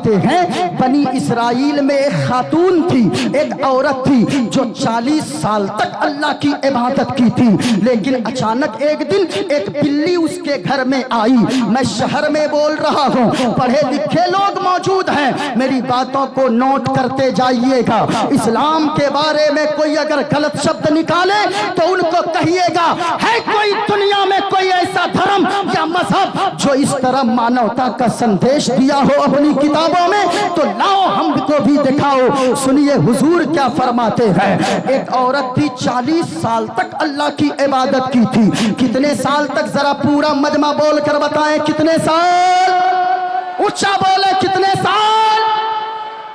फरमाते हैं बनी इसराइल में एक खातून थी, एक औरत थी जो 40 साल तक अल्लाह की इबादत की थी, लेकिन अचानक एक दिन एक बिल्ली उसके घर में आई। मैं शहर में बोल रहा हूँ, पढ़े लिखे लोग मौजूद हैं, मेरी बातों को नोट करते जाइएगा। इस्लाम के बारे में कोई अगर गलत शब्द निकाले तो उनको कहिएगा है कोई दुनिया में कोई ऐसा धर्म या मजहब जो इस तरह मानवता का संदेश दिया हो अपनी किताबों में, तो लाओ हमको भी दिखाओ। सुनिए हुजूर क्या फरमाते हैं। एक औरत थी 40 साल तक अल्लाह की इबादत की थी। कितने साल तक, जरा पूरा मजमा बोल कर बताएं कितने साल, ऊंचा बोले कितने साल।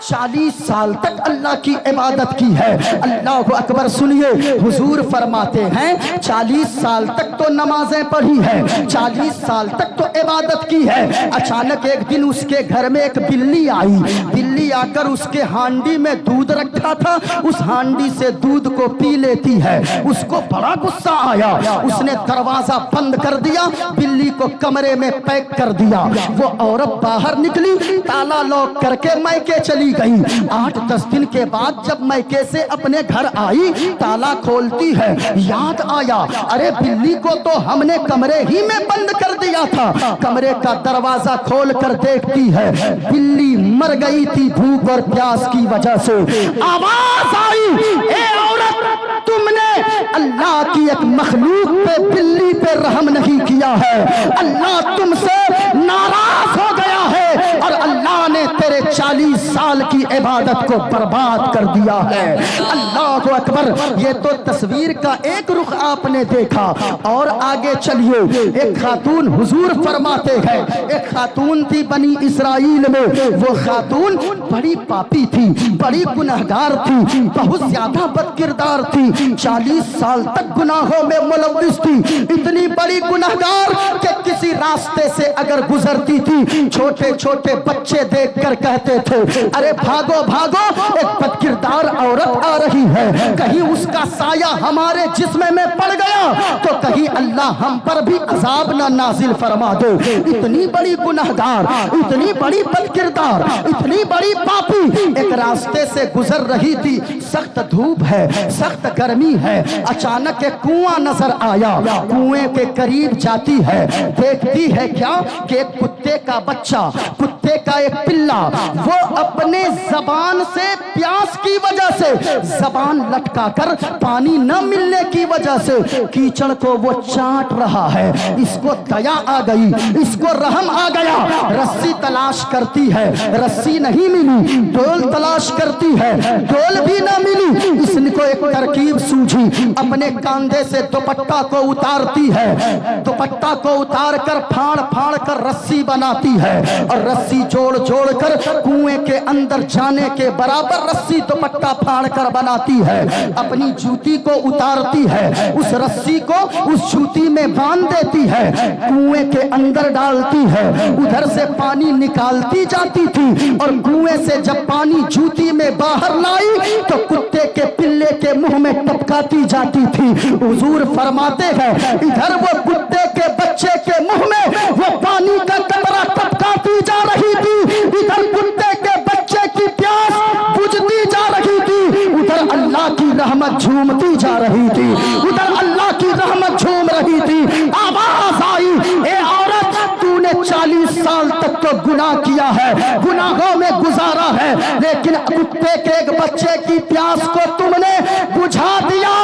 40 साल तक अल्लाह की इबादत की है। अल्लाह अकबर। सुनिए हुजूर फरमाते हैं 40 साल तक तो नमाजें पढ़ी है, 40 साल तक तो इबादत की है। अचानक एक दिन उसके घर में एक बिल्ली आई। बिल्ली आकर उसके हांडी में दूध रखा था, उस हांडी से दूध को पी लेती है। उसको बड़ा गुस्सा आया, उसने दरवाजा बंद कर दिया, बिल्ली को कमरे में पैक कर दिया। वो औरत बाहर निकली, ताला लॉक करके मैके चली गई। 8-10 दिन के बाद जब मैके से अपने घर आई, ताला खोलती है, याद आया अरे बिल्ली को तो हमने कमरे ही में बंद कर दिया था। कमरे का दरवाजा खोल कर देखती है, बिल्ली मर गई थी भूख और प्यास की वजह से। आवाज आई, ए औरत, तुमने अल्लाह की एक मखलूक पे, बिल्ली पे रहम नहीं किया है। अल्लाह तुमसे नाराज हो गया है और अल्लाह ने तेरे 40 साल की इबादत को बर्बाद कर दिया है। अल्लाह अकबर। ये तो तस्वीर का एक रुख आपने देखा, और आगे चलिए। एक खातून, हुजूर फरमाते हैं एक खातून थी बनी इसराइल में। वो खातून बड़ी पापी थी, बड़ी गुनहगार थी, बहुत ज्यादा बदकिरदार थी, 40 साल तक गुनाहों में मुलव्विस थी। इतनी बड़ी गुनहगार कि किसी रास्ते से अगर गुजरती थी, छोटे छोटे बच्चे देखकर कहते थे अरे भागो भागो, एक बदकिरदार औरत आ रही है, कहीं उसका साया हमारे जिस्म में पड़ गया तो कहीं अल्लाह हम पर भी अजाब ना नाजिल फरमा दे। इतनी बड़ी गुनहगार, इतनी बड़ी बदकिरदार, इतनी बड़ी पापी एक रास्ते से गुजर रही थी। सख्त धूप है, सख्त गर्मी है, अचानक एक कुआं नजर आया। कुएं के करीब जाती है, देखती है क्या कि एक कुत्ते का बच्चा, कुत्ते का एक पिल्ला, वो अपने जबान से प्यास की वजह से जबान लटकाकर पानी न मिलने की वजह से कीचड़ को वो चाट रहा है। इसको दया आ गई, इसको रहम आ गया। रस्सी तलाश करती है, रस्सी नहीं मिली। डोल तलाश करती है, डोल भी न मिली। इसको एक तरकीब सूझी, अपने कंधे से दुपट्टा को उतारती है, दुपट्टा को उतार कर फाड़ फाड़ कर रस्सी बनाती है और रस्सी जोड़ जोड़ कर कुएं के अंदर जाने के बराबर रस्सी दुपट्टा फाड़ कर बनाती है। अपनी जूती को उतारती है, उस रस्सी को उस जूती में बांध देती है, कुएं के अंदर डालती है। उधर से पानी निकालती जाती थी और कुएं से जब पानी जूती में बाहर लाई तो कुत्ते के पिल्ले के मुंह में टपकाती जाती थी। हुजूर फरमाते हैं इधर वो कुत्ते के बच्चे के मुंह में वो पानी का कतरा टपकाती जा रही थी, इधर कुत्ते के बच्चे की प्यास बुझती जा रही थी, उधर अल्लाह की रहमत झूमती जा रही थी, उधर अल्लाह की रहमत झूम रही थी। आवाज आई, ए औरत, तूने 40 साल तक तो गुनाह किया है, गुनाहों में गुजारा है, लेकिन कुत्ते के एक बच्चे की प्यास को तुमने बुझा दिया।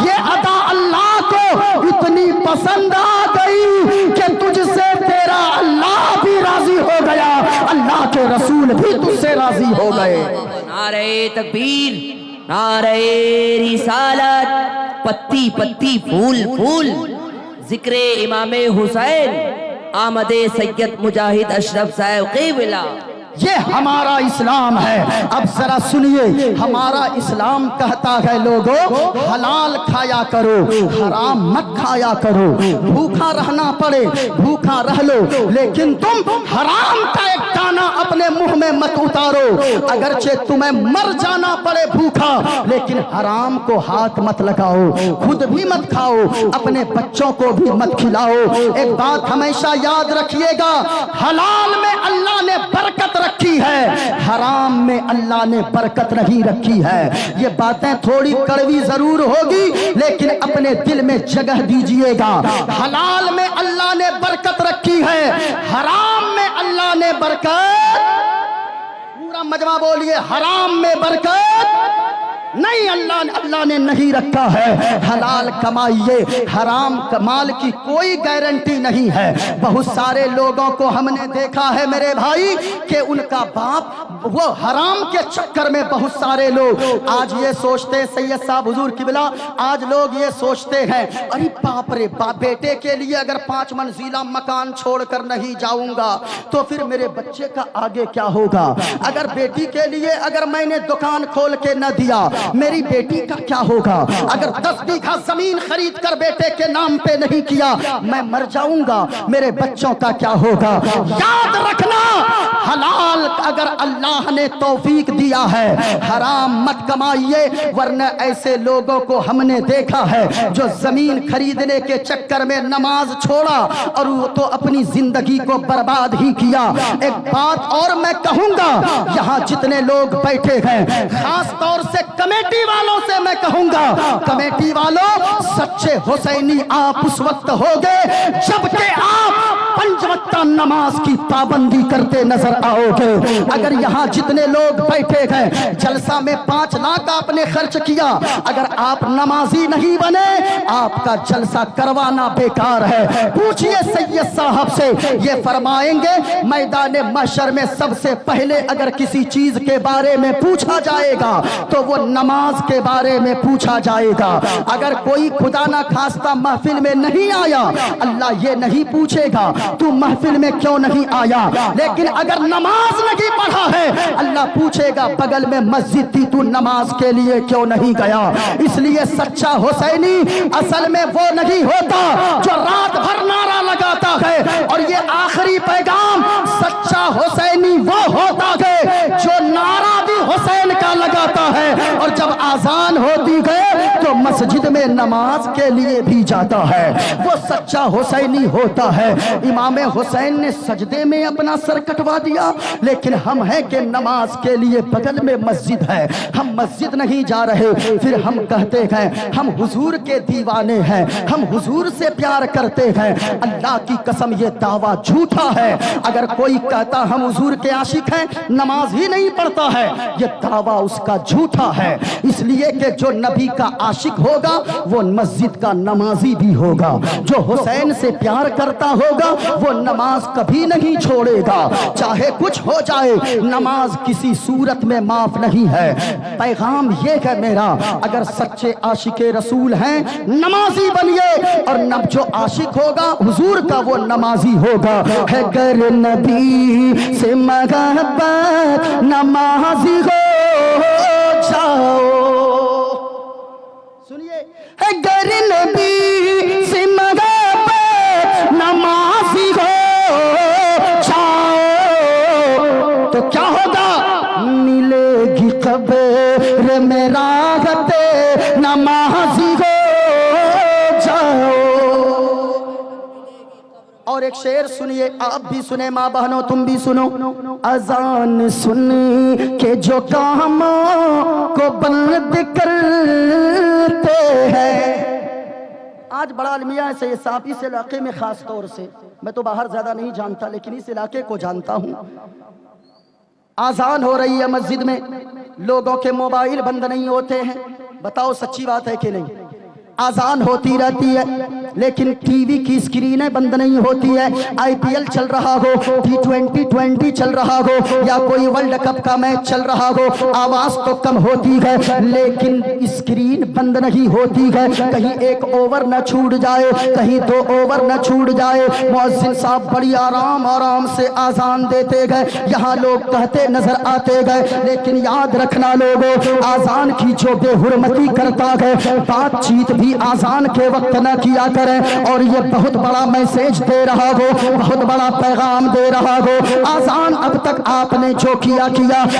ये अदा अल्लाह को इतनी पसंद आ गई कि तुझसे तेरा अल्लाह भी राजी हो गया, अल्लाह के रसूल भी तुझसे राजी हो गए। नारे तकबीर, नारे रिसालत, पत्ती पत्ती फूल फूल, जिक्रे इमामे हुसैन आमदे सैयद मुजाहिद अशरफ साहब क़िबला। ये हमारा इस्लाम है। अब जरा सुनिए, हमारा इस्लाम कहता है लोगों हलाल खाया करो, हराम मत खाया करो। भूखा रहना पड़े भूखा रह लो, लेकिन तुम हराम का एक दाना अपने मुंह में मत उतारो। अगरचे तुम्हें मर जाना पड़े भूखा, लेकिन हराम को हाथ मत लगाओ, खुद भी मत खाओ, अपने बच्चों को भी मत खिलाओ। एक बात हमेशा याद रखिएगा, हलाल में अल्लाह ने बरकत रखी है, حرام میں اللہ نے برکت نہیں رکھی ہے۔ یہ باتیں تھوڑی کڑوی ضرور ہوگی لیکن اپنے دل میں جگہ دیجئے گا۔ حلال میں اللہ نے برکت رکھی ہے، حرام میں اللہ نے برکت، پورا مجمع بولیے، حرام میں برکت نہیں، اللہ نے نہیں رکھا ہے۔ حلال کمائیے، حرام کمال کی کوئی گارنٹی نہیں ہے۔ بہت سارے لوگوں کو ہم نے دیکھا ہے میرے بھائی کہ ان کا باپ وہ حرام کے چکر میں، بہت سارے لوگ آج یہ سوچتے، سید صاحب حضور قبلہ، آج لوگ یہ سوچتے ہیں ارے باپ رے باپ، بیٹے کے لیے اگر 5 منزلہ مکان چھوڑ کر نہیں جاؤں گا تو پھر میرے بچے کا آگے کیا ہوگا؟ اگر بیٹی کے لیے اگر میں نے دکان کھول کے نہ دیا میری بیٹی کا کیا ہوگا؟ اگر 10 بیگھہ زمین خرید کر بیٹے کے نام پہ نہیں کیا میں مر جاؤں گا، میرے بچوں کا کیا ہوگا؟ یاد رکھنا، حلال اگر اللہ نے توفیق دیا ہے، حرام مت کمائیے، ورنہ ایسے لوگوں کو ہم نے دیکھا ہے جو زمین خریدنے کے چکر میں نماز چھوڑا اور وہ تو اپنی زندگی کو برباد ہی کیا۔ ایک بات اور میں کہوں گا، یہاں جتنے لوگ بیٹھے ہیں، خاص طور سے کمیٹی والوں سے میں کہوں گا، کمیٹی والوں، سچے حسینی آپ اس وقت ہوگے جبکہ آپ 5 وقت نماز کی پابندی کرتے نظر آؤ گے۔ اگر یہاں جتنے لوگ بیٹھے ہیں، جلسہ میں 5 لاکھ آپ نے خرچ کیا، اگر آپ نمازی نہیں بنے آپ کا جلسہ کروانا بیکار ہے۔ پوچھئے سید صاحب سے، یہ فرمائیں گے میدان محشر میں سب سے پہلے اگر کسی چیز کے بارے میں پوچھا جائے گا تو وہ نماز کے بارے میں پوچھا جائے گا۔ اگر کوئی خدا نہ خواستہ محفل میں نہیں آیا، اللہ یہ نہیں پوچھے گا تو محفل میں کیوں نہیں آیا، لیکن اگر نماز نہیں پڑھا ہے اللہ پوچھے گا بغل میں مسجد تھی تو نماز کے لیے کیوں نہیں گیا۔ اس لیے سچا حسینی اصل میں وہ نہیں ہوتا جو رات بھر نعرہ لگاتا ہے، اور یہ آخری پیغام، سچا حسینی وہ ہوتا ہے جو نعرہ بھی حسین کا لگاتا ہے اور جب آذان ہوتی ہے تو مسجد میں نماز کے لیے بھی جاتا ہے، وہ سچا حسینی ہوتا ہے۔ امام حسین نے سجدے میں اپنا سر کٹوا دیا، لیکن ہم ہیں کہ نماز کے لیے بغل میں مسجد ہے، ہم مسجد نہیں جا رہے، پھر ہم کہتے ہیں ہم حضور کے دیوانے ہیں، ہم حضور سے پیار کرتے ہیں۔ اللہ کی قسم یہ دعویٰ جھوٹا ہے۔ اگر کوئی کہتا ہم حضور کے عاشق ہیں نماز ہی نہیں پڑھتا ہے، یہ دعویٰ اس کا جھوٹا ہے، اس لیے کہ جو نبی کا عاشق ہوگا وہ مسجد کا نمازی بھی ہوگا، جو حسین سے پیار کرتا ہوگا وہ نماز کبھی نہیں چھوڑے گا، چاہے کچھ ہو جائے نماز کسی صورت میں معاف نہیں ہے۔ پیغام یہ ہے میرا، اگر سچے عاشق رسول ہیں نمازی بنیے، اور جو عاشق ہوگا حضور کا وہ نمازی ہوگا۔ ہے گر نبی سے محبت نمازی ہو جاؤ، سنیے، ہے گر نبی سے محبت نمازی ہو جاؤ تو کیا ہوگا؟ ملے گی قبر میں راحت نمازی ہو جاؤ۔ اور ایک شعر سنیے، آپ بھی سنیں، ماں بہنوں تم بھی سنو۔ اذان سن کے جو کاموں کو بند کرتے ہیں، آج بڑا المیہ ہے سید صاحب، اس علاقے میں خاص طور سے، میں تو باہر زیادہ نہیں جانتا لیکن اس علاقے کو جانتا ہوں، آذان ہو رہی ہے مسجد میں، لوگوں کے موبائل بند نہیں ہوتے ہیں، بتاؤ سچی بات ہے کہ نہیں؟ آذان ہوتی رہتی ہے لیکن ٹی وی کی سکرینیں بند نہیں ہوتی ہے، آئی پی ایل چل رہا ہو، T20 چل رہا ہو، یا کوئی ورلڈ کپ کا میچ چل رہا ہو، آواز تو کم ہوتی ہے لیکن اسکرین بند نہیں ہوتی ہے، کہیں ایک اوور نہ چھوٹ جائے، کہیں 2 اوور نہ چھوٹ جائے۔ مؤذن صاحب بڑی آرام سے آذان دیتے گئے، یہاں لوگ کہتے نظر آتے گئے، لیکن یاد رکھنا لوگوں، آذان کی جو بے حرمتی کرتا ہے، بات چیت بھی آذان کے وقت نہ کیا کریں اور یہ بہت بڑا میسج دے رہا ہو, بہت بڑا پیغام دے رہا ہو. آزان اب تک آپ نے جو کیا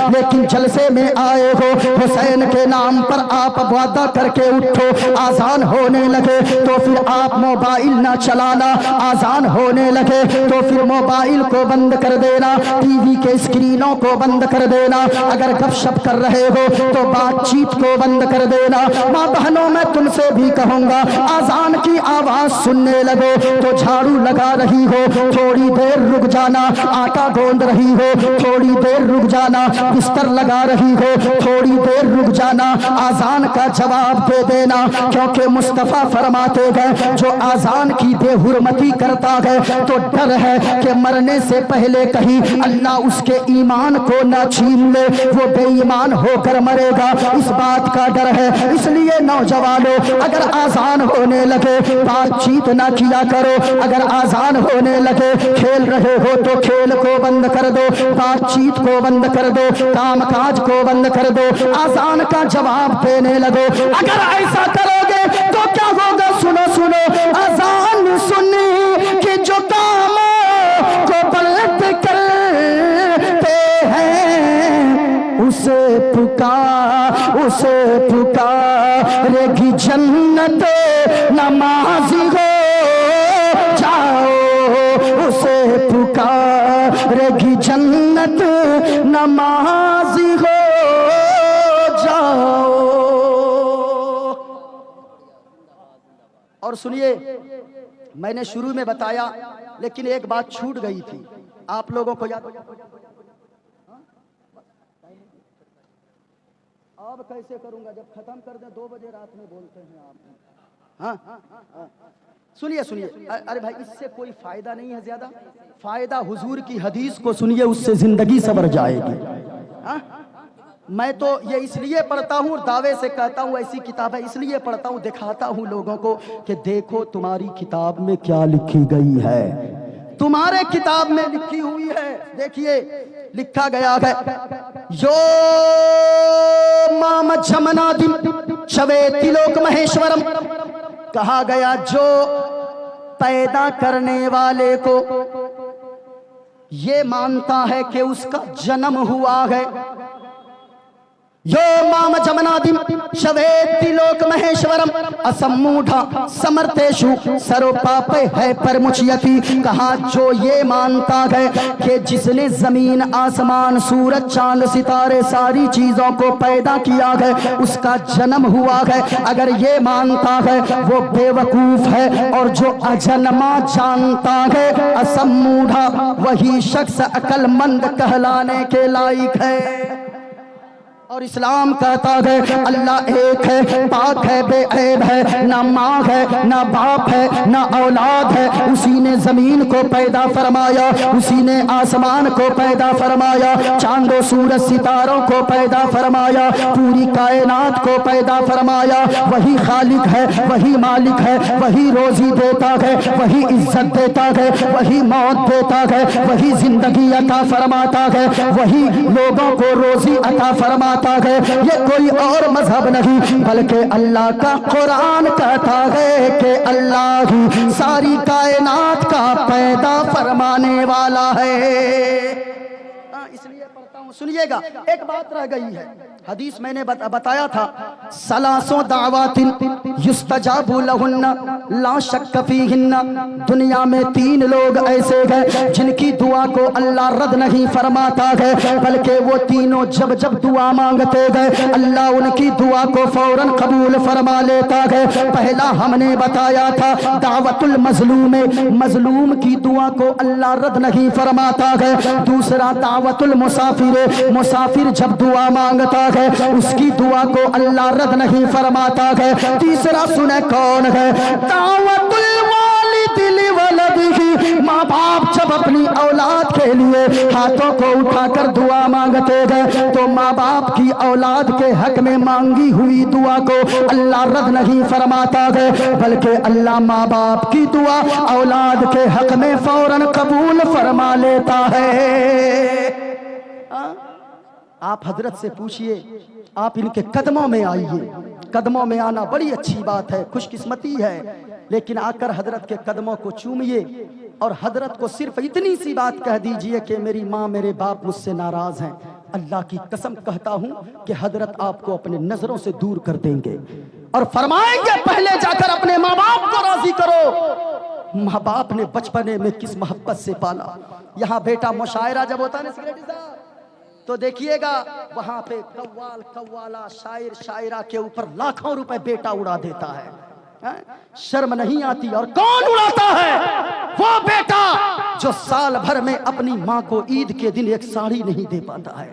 لیکن جلسے میں آئے ہو, حسین کے نام پر آپ وعدہ کر کے اٹھو. آزان ہونے لگے تو پھر آپ موبائل نہ چلانا, آزان ہونے لگے تو پھر موبائل کو بند کر دینا, ٹی وی کے اسکرینوں کو بند کر دینا. اگر گپ شپ کر رہے ہو تو بات چیت کو بند کر دینا. ماں بہنوں میں تم سے بھی کہوں گا, آزان کی آواز سننے لگو تو جھاڑو لگا رہی ہو تھوڑی دیر رک جانا, آٹا گوندھ رہی ہو تھوڑی دیر رک جانا, بستر لگا رہی ہو تھوڑی دیر رک جانا, آزان کا جواب دے دینا. کیونکہ مصطفیٰ فرماتے گئے جو آزان کی بے حرمتی کرتا ہے تو ڈر ہے کہ مرنے سے پہلے کہیں اللہ اس کے ایمان کو نہ چھین لے, وہ بے ایمان ہو کر مرے گا, اس بات کا ڈر ہے. اس لیے نوجوانوں, اگر آزان ہونے لگے بات چیت نہ کیا کرو, اگر آزان ہونے لگے کھیل رہے ہو تو کھیل کو بند کر دو, بات چیت کو بند کر دو, کام کاج کو بند کر دو, آزان کا جواب دینے لگو. اگر ایسا کرو گے تو کیا ہوگا؟ سنو سنو, آزان سنی کہ جو کام کو بلد کرتے ہیں اسے پکارے گی جنت نمازی ہو جاؤ, اسے پکارے گی جنت نمازی ہو جاؤ. اور سنیے, میں نے شروع میں بتایا لیکن ایک بات چھوٹ گئی تھی, آپ لوگوں کو یاد؟ اب کیسے کروں گا جب ختم کر دیں 2 بجے رات میں بولتے ہیں آپ. ہاں سنیے سنیے, ارے بھائی اس سے کوئی فائدہ نہیں ہے, زیادہ فائدہ حضور کی حدیث کو سنیے, اس سے زندگی سنور جائے گی. میں تو یہ اس لیے پڑھتا ہوں اور دعوے سے کہتا ہوں ایسی کتاب ہے, اس لیے پڑھتا ہوں, دکھاتا ہوں لوگوں کو کہ دیکھو تمہاری کتاب میں کیا لکھی گئی ہے, تمہارے کتاب میں لکھی ہوئی ہے. دیکھیے لکھا گیا ہے, یو مام جمنادم شویتی لوک مہیشورم, کہا گیا جو پیدا کرنے والے کو یہ مانتا ہے کہ اس کا جنم ہوا ہے, یو مام جمنادم شویتی لوک مہیشورم اسموڈھا سمرتیشو سرو پاپے ہے پرمچیتی, کہا جو یہ مانتا ہے کہ جس نے زمین آسمان سورج چاند ستارے ساری چیزوں کو پیدا کیا ہے اس کا جنم ہوا ہے, اگر یہ مانتا ہے وہ بے وقوف ہے, اور جو اجنما جانتا ہے اسموڈھا وہی شخص عقل مند کہلانے کے لائق ہے. اور اسلام کہتا ہے اللہ ایک ہے, پاک ہے, بے عیب ہے, نہ ماں ہے نہ باپ ہے نہ اولاد ہے, اسی نے زمین کو پیدا فرمایا, اسی نے آسمان کو پیدا فرمایا, چاند و سورج ستاروں کو پیدا فرمایا, پوری کائنات کو پیدا فرمایا. وہی خالق ہے, وہی مالک ہے, وہی روزی دیتا ہے, وہی عزت دیتا ہے, وہی موت دیتا ہے, وہی زندگی عطا فرماتا ہے, وہی لوگوں کو روزی عطا فرماتا ہے. یہ کوئی اور مذہب نہیں بلکہ اللہ کا قرآن کہتا ہے کہ اللہ ہی ساری کائنات کا پیدا فرمانے والا ہے. اس لیے پڑھتا ہوں, سنیے گا. ایک بات رہ گئی ہے, حدیث میں نے بتایا تھا, سلاسوں دعوات یستجاب لہن لا شک فیہن, دنیا میں 3 لوگ ایسے ہیں جن کی دعا کو اللہ رد نہیں فرماتا ہے, بلکہ وہ تینوں جب جب دعا مانگتے گئے اللہ ان کی دعا کو فوراً قبول فرما لیتا ہے. پہلا ہم نے بتایا تھا دعوت المظلوم, مظلوم کی دعا کو اللہ رد نہیں فرماتا ہے. دوسرا دعوت المسافر, مسافر جب دعا مانگتا ہے اس کی دعا کو اللہ رد نہیں فرماتا ہے. تیسرا سنے کون ہے, دعوت الوالد لولدہ, ماں باپ جب اپنی اولاد کے لیے ہاتھوں کو اٹھا کر دعا مانگتے گئے تو ماں باپ کی اولاد کے حق میں مانگی ہوئی دعا کو اللہ رد نہیں فرماتا ہے, بلکہ اللہ ماں باپ کی دعا اولاد کے حق میں فوراً قبول فرما لیتا ہے. آپ حضرت سے پوچھئے, آپ ان کے قدموں میں آئیے. قدموں میں آنا بڑی اچھی بات ہے, خوش قسمتی ہے. لیکن آ کر حضرت کے قدموں کو چومیے اور حضرت کو صرف اتنی سی بات کہہ دیجئے کہ میری ماں میرے باپ مجھ سے ناراض ہیں. اللہ کی قسم کہتا ہوں کہ حضرت آپ کو اپنے نظروں سے دور کر دیں گے اور فرمائیں گے پہلے جا کر اپنے ماں باپ کو راضی کرو. ماں باپ نے بچپنے میں کس محبت سے پالا. یہاں بیٹا مشاعرہ جب ہوتا ہے نا سیکریٹری صاحب تو دیکھیے گا وہاں پہ قوال قوالہ شاعر شاعرہ کے اوپر لاکھوں روپے بیٹا اڑا دیتا ہے. شرم نہیں آتی؟ اور کون اڑاتا ہے؟ وہ بیٹا جو سال بھر میں اپنی ماں کو عید کے دن ایک ساڑی نہیں دے پاتا ہے.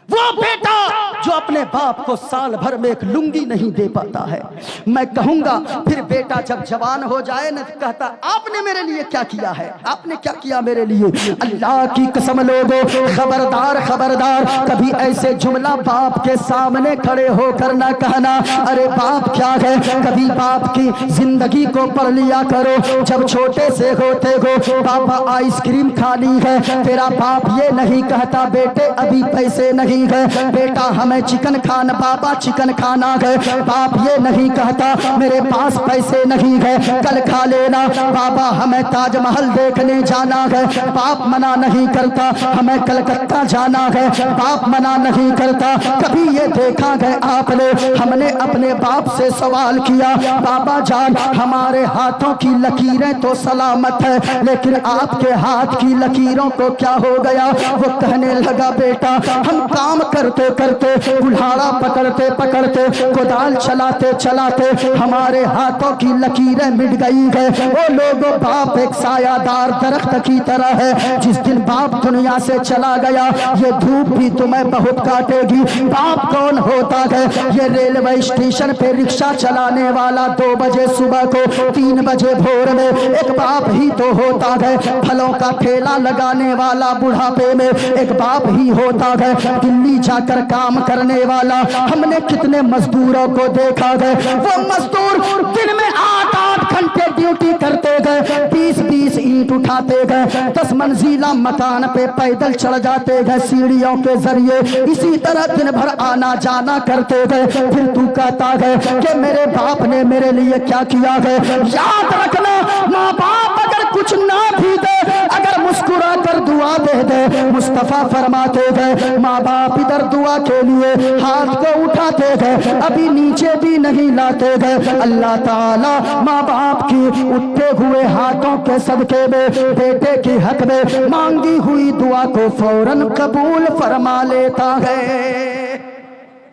وہ بیٹا جو اپنے باپ کو سال بھر میں ایک لنگی نہیں دے پاتا ہے. میں کہوں گا پھر بیٹا جب جوان ہو جائے نہ کہتا آپ نے میرے لیے کیا کیا ہے، آپ نے کیا کیا میرے لیے. اللہ کی قسم لوگوں خبردار خبردار، کبھی ایسے جملہ باپ کے سامنے کھڑے ہو کر نہ کہنا ارے باپ کیا ہے. کبھی باپ کی زندگی کو پڑھ لیا کرو. جب چھوٹے سے ہوتے ہو پاپا آئس کریم کھانی ہے، تیرا باپ یہ نہیں کہتا بیٹے ابھی پیسے نہیں ہے، بیٹا ہمیں چکن کھانا، بابا چکن کھانا ہے. باپ یہ نہیں کہتا میرے پاس پیسے نہیں ہے کل کھا لینا، بابا ہمیں تاج محل دیکھنے جانا ہے. باپ منع نہیں کرتا ہمیں کلکتہ جانا ہے، باپ منع نہیں کرتا. کبھی یہ دیکھا ہے آپ نے ہم نے اپنے باپ سے سوال کیا بابا جان ہمارے ہاتھوں کی لکیریں تو سلامت ہے لیکن آپ کے ہاتھ کی لکیروں کو کیا ہو گیا؟ وہ کہنے لگا بیٹا ہم کام کرتے کرتے کلہاڑا پکڑتے پکڑتے کدال چلاتے چلاتے ہمارے ہاتھوں کی لکیریں مٹ گئی ہے. وہ لوگوں باپ ایک سایہ دار درخت کی طرح ہے، جس دن باپ دنیا سے چلا گیا یہ دھوپ بھی تمہیں بہت کاٹے گی. باپ کون ہوتا ہے؟ یہ ریلوے اسٹیشن پہ رکشہ چلانے والا 2 بجے صبح کو 3 بجے بھور میں ایک باپ ہی تو ہوتا ہے. پھلوں کا ٹھیلا لگانے والا بڑھاپے میں ایک باپ ہی ہوتا ہے. دلی جا کر کام کرنے والا ہم نے کتنے مزدوروں کو دیکھا ہے، وہ مزدور دن میں 8 گھنٹے ڈیوٹی کرتے گئے، 20 اینٹ اٹھاتے گئے، 10 منزلہ مکان پہ پیدل چڑھ جاتے گئے سیڑھیوں کے ذریعے، اسی طرح دن بھر آنا جانا کرتے گئے. پھر تو کہتا ہے کہ میرے باپ نے میرے لیے کیا کیا ہے. یاد رکھنا ماں باپ اگر کچھ نہ بھی دے اگر مسکرا کر دعا دے دے، مصطفیٰ فرماتے گئے ماں باپ ادھر دعا کے لیے ہاتھ کو اٹھاتے گئے ابھی نیچے بھی نہیں لاتے گئے. اللہ تعالی ماں باپ کی اٹھتے ہوئے ہاتھوں کے صدقے میں بیٹے کی حق میں مانگی ہوئی دعا کو فوراً قبول فرما لیتا ہے.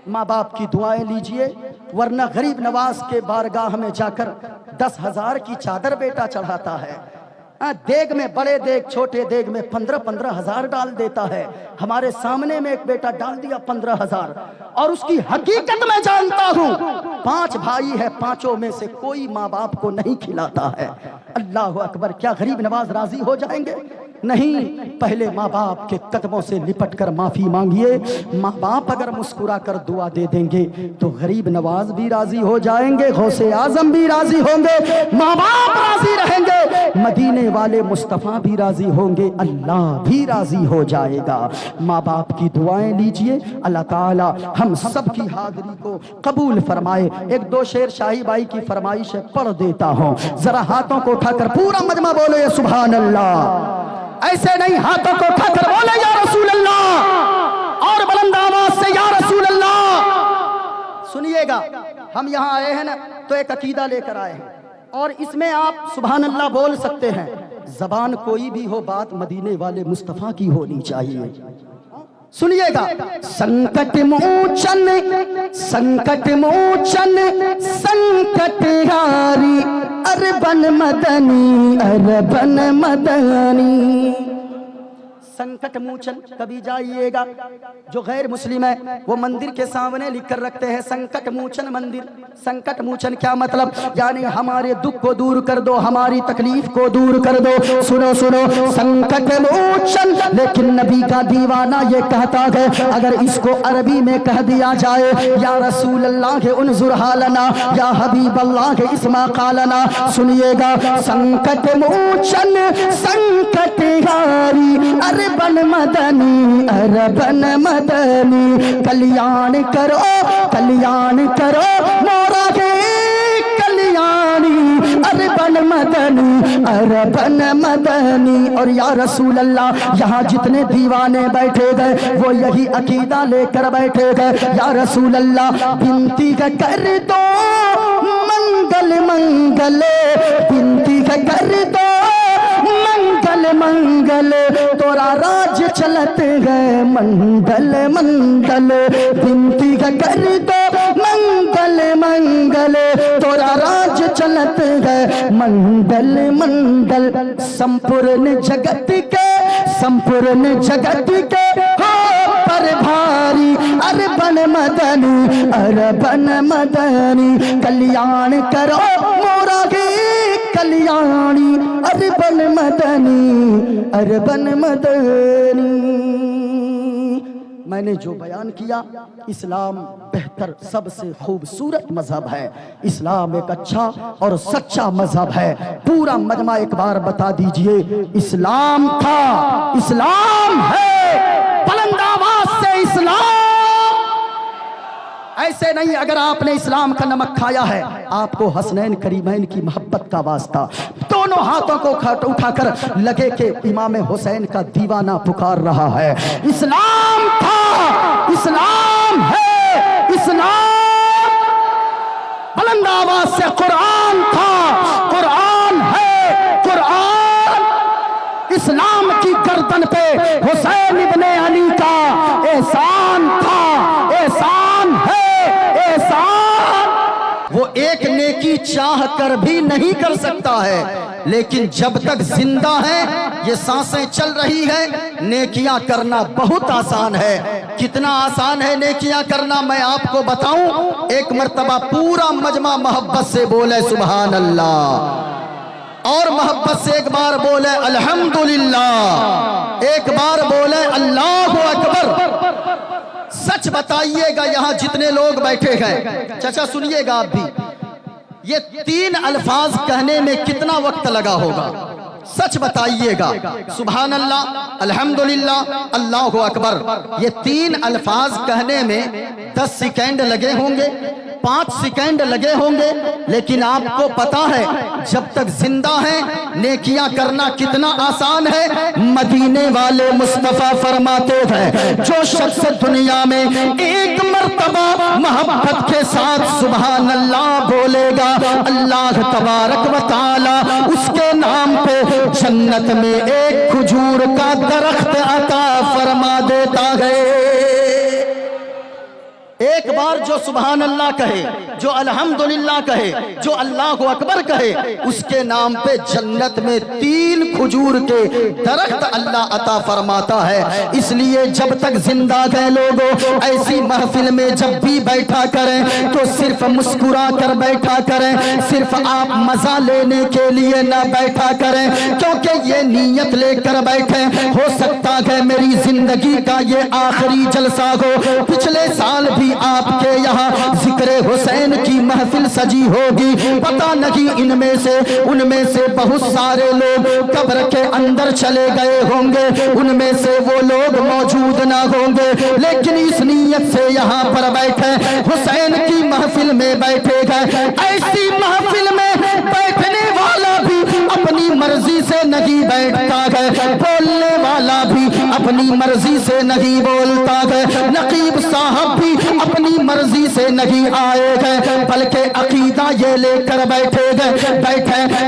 ماں باپ کی دعائیں لیجئے ورنہ غریب نواز کے بارگاہ میں جا کر 10,000 کی چادر بیٹا چڑھاتا ہے. دیگ میں بڑے دیگ چھوٹے دیگ میں 15 ہزار ڈال دیتا ہے. ہمارے سامنے میں ایک بیٹا ڈال دیا 15,000 اور اس کی حقیقت میں جانتا ہوں 5 بھائی ہے، 5 میں سے کوئی ماں باپ کو نہیں کھلاتا ہے. اللہ اکبر. کیا غریب نواز راضی ہو جائیں گے؟ نہیں. پہلے ماں باپ کے قدموں سے لپٹ کر معافی مانگیے. ماں باپ اگر مسکرا کر دعا دے دیں گے تو غریب نواز بھی راضی ہو جائیں گے، غوث اعظم بھی راضی ہوں گے، ماں باپ راضی رہیں گے، مدینے والے مصطفیٰ بھی راضی ہوں گے، اللہ بھی راضی ہو جائے گا. ماں باپ کی دعائیں لیجئے، اللہ تعالی ہم سب کی حاضری کو قبول فرمائے. 1-2 شعر شاہی بائی کی فرمائش پڑھ دیتا ہوں، ذرا ہاتھوں کو اٹھا کر پورا مجمع بولے سبحان اللہ. ایسے نہیں، ہاتھوں کو اٹھا کر بولے یا رسول اللہ اور بلند آواز سے یا رسول اللہ. سنیے گا ہم یہاں آئے ہیں نا تو ایک عقیدہ لے کر آئے ہیں اور اس میں آپ سبحان اللہ بول سکتے ہیں. زبان کوئی بھی ہو بات مدینے والے مصطفیٰ کی ہونی چاہیے. سنیے گا سنکٹ موچن سنکٹ موچن سنکٹ ہاری اربن مدنی اربن مدنی. سنکٹ موچن کبھی جائیے گا جو غیر مسلم ہے وہ مندر کے سامنے لکھ کر رکھتے ہیں سنکٹ موچن مندر. سنکٹ موچن کیا مطلب؟ یعنی ہمارے دکھ کو دور کر دو، ہماری تکلیف کو دور کر دو. سنو سنو سنکٹ موچن. لیکن نبی کا دیوانہ یہ کہتا ہے اگر اس کو عربی میں کہہ دیا جائے یا رسول اللہ انظر حالنا یا حبیب اللہ اسما قالنا. سنیے گا سنکٹ موچن سنکٹ ہاری اربن مدنی اربن مدنی. کلیان کرو مورا کے کلیانی اربن अरबन मदनी अरबन मदनी। और या रसूल अल्लाह यहाँ जितने दीवाने बैठे गए वो यही अकीदा लेकर बैठे गए। या रसूल अल्लाह बिनती कर दो मंगल मंगल, बिनती कर दो मंगल मंगल, तोरा राज चलत है मंगल मंगल। बिनती कर दो मंगल मंगल, तोरा राज चलत है मंगल मंगल। संपूर्ण जगत के, संपूर्ण जगत के हो पर भारी अरबन मदनी अरबन मदनी। कल्याण करो मोरा के कल्याणी अरबन मदनी अरबन मदनी। मैंने जो बयान किया, इस्लाम बेहतर सबसे खूबसूरत मजहब है। इस्लाम एक अच्छा और सच्चा मजहब है। पूरा मजमा एक बार बता दीजिए, इस्लाम था, इस्लाम है, बुलंद आवाज से इस्लाम। ऐसे नहीं, अगर आपने इस्लाम का नमक खाया है, आपको हसनैन करीमैन की मोहब्बत का वास्ता। दोनों हाथों को उठाकर लगे कि इमाम हुसैन का दीवाना पुकार रहा है। इस्लाम था, इस्लाम है, इस्लाम। बुलंद आवाज से कुरान था, कुरान है, कुरान। इस्लाम की गर्दन पे हुसैन इब्ने अली का एहसान था, एहसान है, एहसान। वो एक नेकी चाह कर भी नहीं कर सकता है, लेकिन जब तक जिंदा है, ये सांसें चल रही है, नेकियां करना बहुत आसान है। कितना आसान है नेकियां करना, मैं आपको बताऊं। एक मर्तबा पूरा मजमा मोहब्बत से बोले सुभान अल्लाह, और मोहब्बत से एक बार बोले अल्हम्दुलिल्लाह, एक बार बोले अल्लाहु अकबर। सच बताइएगा यहाँ जितने लोग बैठे हैं, चाचा सुनिएगा आप भी, ये 3 अल्फाज कहने में कितना वक्त लगा होगा? सच बताइएगा। सुभान अल्लाह, अल्हम्दुलिल्लाह, अल्लाहु अकबर, ये 3 अल्फाज कहने में 10 सेकंड लगे होंगे, 5 सेकंड लगे होंगे। लेकिन आपको पता है जब तक जिंदा है नेकियां करना कितना आसान है। मदीने वाले मुस्तफा फरमाते हैं, जो शख्स दुनिया में एक मर्तबा मोहब्बत के साथ सुभान अल्लाह बोलेगा, अल्लाह तबारक व तआला उसके नाम पे जन्नत में एक खजूर का दरख्त अता फरमा देता है। एक बार जो सुभान अल्लाह कहे, जो अल्हम्दुलिल्लाह कहे, जो अल्लाहु अकबर कहे, उसके नाम पे जन्नत में 3 खजूर के दरख्त अल्लाह अता फरमाता है। इसलिए जब तक जिंदा गए लोगों, ऐसी महफिल में जब भी बैठा करें तो सिर्फ मुस्कुरा कर बैठा करें, सिर्फ आप मजा लेने के लिए ना बैठा करें, क्योंकि ये नीयत लेकर बैठे, हो सकता है मेरी जिंदगी का ये आखिरी जलसा हो। पिछले साल भी आपके यहाँ जिक्र हुसैन की महफिल सजी होगी, पता नहीं इनमें से उनमें से बहुत सारे लोग कब्र के अंदर चले गए होंगे, उनमें से वो लोग मौजूद ना होंगे, लेकिन इस नीयत से यहाँ पर बैठे हुसैन की महफिल में बैठे गए। ऐसी महफिल में बैठने वाला भी अपनी मर्जी से नहीं बैठता है, बोलने वाला भी अपनी मर्जी से नहीं बोलता है, नकीब साहब भी अपनी मर्जी से नहीं आए गए, बल्कि अकीदा ये लेकर बैठे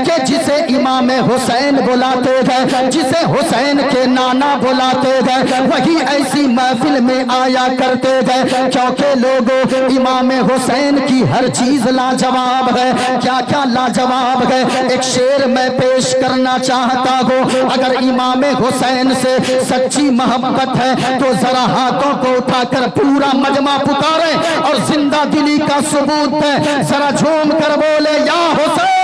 कि जिसे इमाम हुसैन बुलाते गए, जिसे हुसैन के नाना बुलाते गए, वही ऐसी महफिल में आया करते गए, क्योंकि लोगों इमाम हुसैन की हर चीज लाजवाब है। क्या क्या लाजवाब है, एक शेर मैं पेश करना चाहता हूँ। अगर इमाम हुसैन से सच्ची मोहब्बत है तो जरा हाथों को उठाकर पूरा मजमा पुकारे और जिंदा दिली का सबूत है, जरा झूम कर बोले या हुसैन।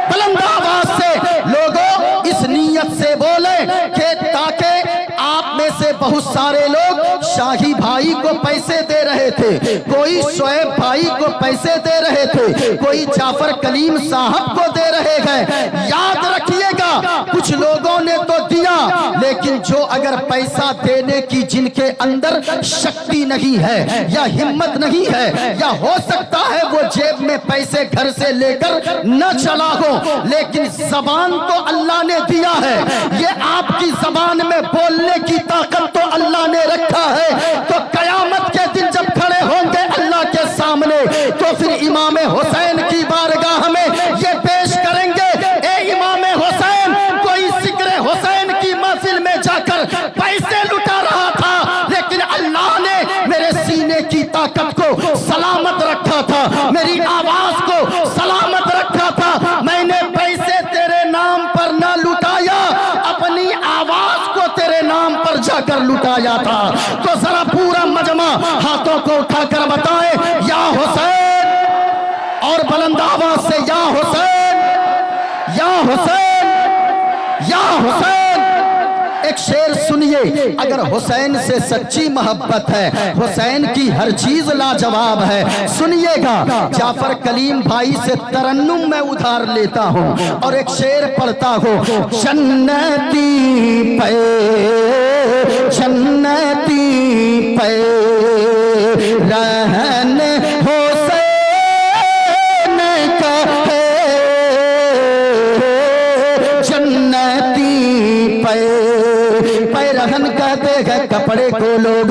बुलंद आवाज से लोगों इस नीयत से बोले कि ताकि आप में से سے بہت سارے لوگ شاہی بھائی کو پیسے دے رہے تھے، کوئی شعیب بھائی کو پیسے دے رہے تھے، کوئی جعفر کلیم صاحب کو دے رہے ہیں۔ یاد رکھیے گا کچھ لوگوں نے تو دیا، لیکن جو اگر پیسہ دینے کی جن کے اندر شکتی نہیں ہے یا ہمت نہیں ہے، یا ہو سکتا ہے وہ جیب میں پیسے گھر سے لے کر نہ چلا ہو، لیکن زبان تو اللہ نے دیا ہے، یہ آپ کی زبان میں بولنے کی طاقت تو اللہ نے رکھا ہے، تو قیامت کے دن جب کھڑے ہوں گے اللہ کے سامنے تو پھر امام حسین کی بارگاہ میں یہ پیش کریں گے، اے امام حسین، کوئی ذکر حسین کی محفل میں جا کر پیسے لٹا رہا تھا، لیکن اللہ نے میرے سینے کی طاقت کو سلامت رکھا تھا، میری آواز کو سلامت رکھا تھا، میں نے پیسے تیرے نام پر نہ لٹایا، اپنی آواز کو تیرے نام پر جا کر لٹایا تھا۔ تو ذرا پورا مجمع ہاتھوں کو اٹھا کر بتائے یا حسین، اور بلند آواز سے یا حسین، یا حسین، یا حسین۔ ایک شعر سنیے، اگر حسین سے سچی محبت ہے، حسین کی ہر چیز لاجواب ہے، سنیے گا۔ جعفر کلیم بھائی سے ترنم میں ادھار لیتا ہوں اور ایک شعر پڑھتا ہوں۔ جنتی پہ جنتی پہ رہن حسین کا ہے، جنتی پہ پیرہن کہتے ہیں کپڑے کو لوگ،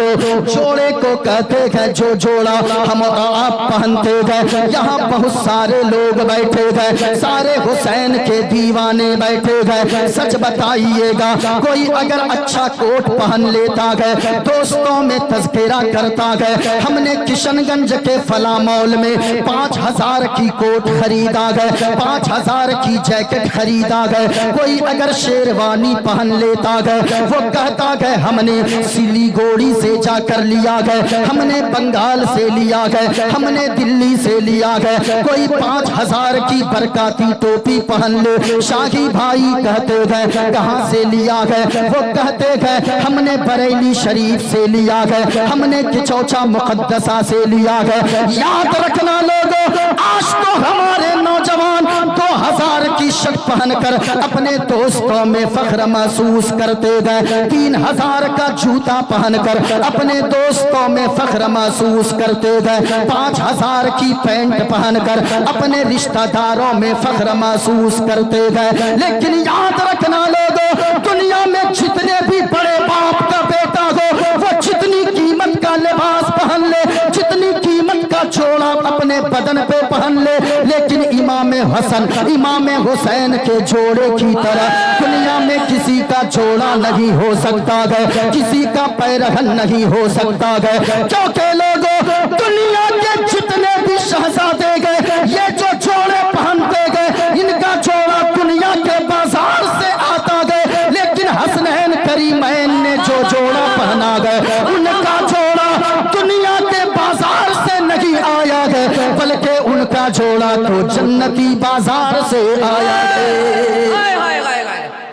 جوڑے کو کہتے ہیں جو جوڑا ہم اور آپ پہنتے ہیں۔ یہاں بہت سارے لوگ بیٹھے ہیں، سارے حسین کے دیوانے بیٹھے ہیں۔ سچ بتائیے گا کوئی اگر اچھا کوٹ پہن لیتا ہے، دوستوں میں تذکرہ کرتا ہے، ہم نے کشن گنج کے فلاں مال میں 5000 کی کوٹ خریدا ہے، 5000 کی جیکٹ خریدا ہے۔ کوئی اگر شیروانی پہن لیتا ہے، وہ کہتا ہے ہم نے سلی گوڑی سے جا کر لیا ہے، ہم نے بنگال سے لیا ہے، ہم نے دلی سے لیا ہے۔ کوئی 5000 کی برکاتی ٹوپی پہن لے، شاہی بھائی کہتے ہیں کہاں سے لیا ہے، وہ کہتے ہیں ہم نے بریلی شریف سے لیا ہے، ہم نے کچوچا مقدسہ سے لیا ہے۔ یاد رکھنا لوگوں، آج تو ہمارے نوجوان 2000 کی شرٹ پہن کر اپنے دوستوں میں فخر محسوس کرتے گئے، 3000 کا جوتا پہن کر اپنے دوستوں میں فخر محسوس کرتے گئے، 5000 کی پینٹ پہن کر اپنے رشتہ داروں میں فخر محسوس کرتے گئے۔ لیکن یاد رکھنا لوگوں، دنیا میں جتنے بھی بڑے باپ کا بیٹا ہو، وہ جتنی قیمت کا لباس پہن لے، جتنی قیمت کا جوڑا اپنے بدن پہ پہن لے، لیکن امام حسن امام حسین کے جوڑے کی طرح دنیا میں کسی کا جوڑا نہیں ہو سکتا ہے، کسی کا پیرہن نہیں ہو سکتا ہے، کیونکہ لوگوں دنیا کے جتنے بھی شہزادے گئے یہ جو جوڑے پہنتے گئے، ان کا جوڑا دنیا کے بازار سے آتا گئے، لیکن حسنین کریمین نے جو جوڑا پہنا گئے ان کا جوڑا دنیا کے بازار سے نہیں آیا ہے، بلکہ ان کا جوڑا تو جنتی بازار سے آیا ہے۔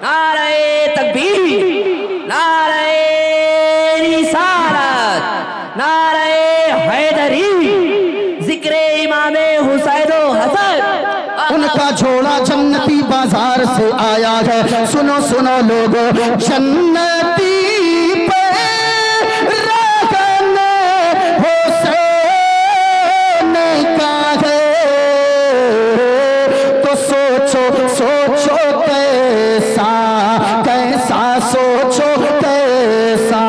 نعرہ تکبیر، نعرہ رسالت، نعرہ حیدری، ذکر امام حسین و حسن، ان کا جوڑا جنتی بازار سے آیا ہے۔ سنو سنو لوگوں، جنتی پہ رہن حسین کا ہے، تو سوچو سوچو کیسا کیسا، سوچو کیسا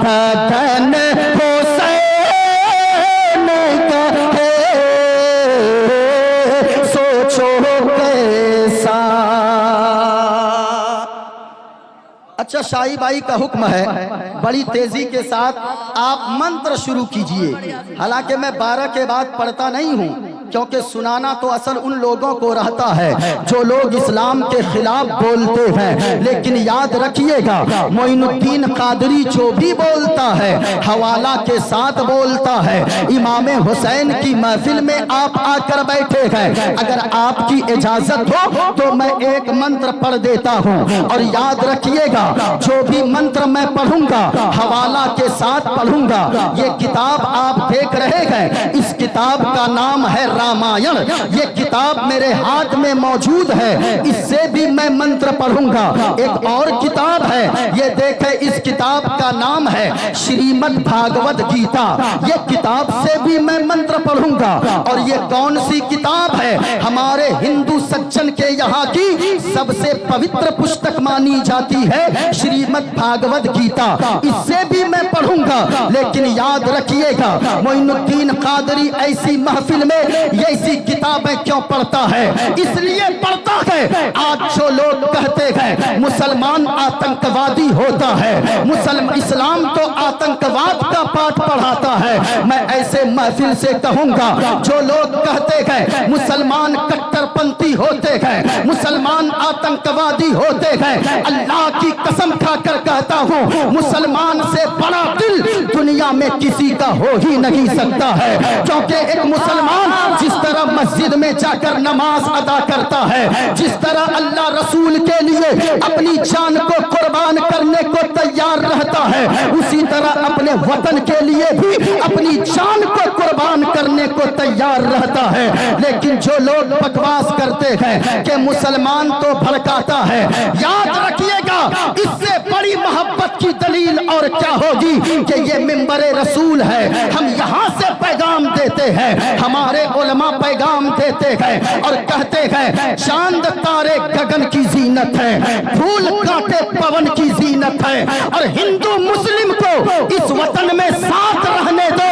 بدن حسین کا ہے، سوچو کیسا۔ اچھا شاہی بھائی کا حکم ہے بڑی تیزی کے ساتھ آپ منتر شروع کیجئے، حالانکہ میں 12 کے بعد پڑھتا نہیں ہوں، क्योंकि सुनाना तो असल उन लोगों को रहता है जो लोग इस्लाम के खिलाफ बोलते हैं। लेकिन याद रखिएगा, मोइनुद्दीन कादरी जो भी बोलता है हवाला के साथ बोलता है। इमाम हुसैन की महफिल में आप आकर बैठे हैं, अगर आपकी इजाजत हो तो मैं एक मंत्र पढ़ देता हूं, और याद रखिएगा जो भी मंत्र मैं पढ़ूंगा हवाला के साथ पढ़ूंगा। ये किताब आप देख रहे हैं, इस किताब का नाम है रामायण। ये किताब मेरे हाथ में मौजूद है, इससे भी मैं मंत्र पढ़ूंगा। एक और किताब है, ये देखें, इस किताब का नाम है श्रीमद् भागवत गीता। ये किताब से भी मैं मंत्र पढ़ूंगा। और ये कौन सी किताब है? हमारे हिंदू सज्जन के यहाँ की सबसे पवित्र पुस्तक मानी जाती है श्रीमद् भागवत गीता। इससे भी मैं पढ़ूंगा। लेकिन याद रखिएगा, मोइनुद्दीन कादरी ऐसी महफिल में ऐसी किताबें क्यों पढ़ता है? इसलिए पढ़ता है, आज जो लोग कहते हैं मुसलमान आतंकवादी होता है, इस्लाम तो आतंकवाद का पाठ पढ़ाता है, मैं ऐसे महफिल से कहूंगा जो लोग कहते हैं मुसलमान कट्टरपंथी होते हैं, मुसलमान आतंकवादी होते हैं, अल्लाह की कसम खाकर कहता हूं मुसलमान से बड़ा दिल दुनिया में किसी का हो ही नहीं सकता है। क्योंकि एक मुसलमान जिस तरह मस्जिद में जाकर नमाज अदा करता है, जिस तरह अल्लाह रसूल के लिए अपनी जान को कुर्बान करने को तैयार रहता है, उसी तरह अपने वतन के लिए भी अपनी जान को कुर्बान करने को तैयार रहता है। लेकिन जो लोग बकवास करते हैं कि मुसलमान तो भड़काता है, याद रखिएगा इससे बड़ी मोहब्बत की दलील और क्या होगी कि ये मिंबरे रसूल है। हम यहाँ से पैगाम देते हैं, हमारे उलमा पैगाम देते हैं और कहते हैं चांद तारे गगन की जीनत है, फूल कांटे पवन की जीनत है, और हिंदू मुस्लिम को इस वतन में साथ रहने दो,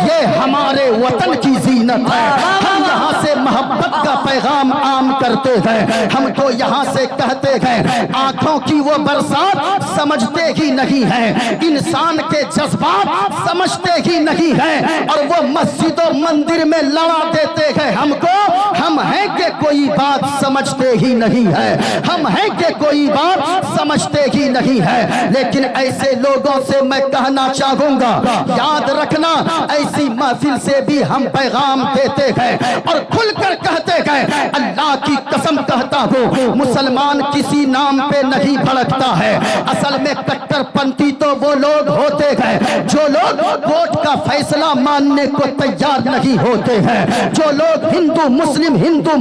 ये हमारे वतन की जीनत है। हम यहाँ से मोहब्बत का पैगाम आम करते हैं। हम तो यहाँ से कहते हैं आंखों की वो बरसात समझते ही नहीं है, इंसान के जज्बात समझते ही नहीं है, और वो मस्जिदों मंदिर में लड़ा देते हैं हमको। हम हैं कि कोई बात समझते ही नहीं है, हम हैं कि कोई बात समझते ही नहीं है। लेकिन ऐसे लोगों से मैं कहना चाहूंगा, याद रखना ऐसी महफिल से भी हम पैगाम देते हैं और खुलकर कहते हैं, अल्लाह की कसम कहता हूँ मुसलमान किसी नाम पे नहीं भड़कता है। असल में कट्टरपंथी तो वो लोग होते हैं जो लोग कोर्ट का फैसला मानने को तैयार नहीं होते हैं, जो लोग हिंदू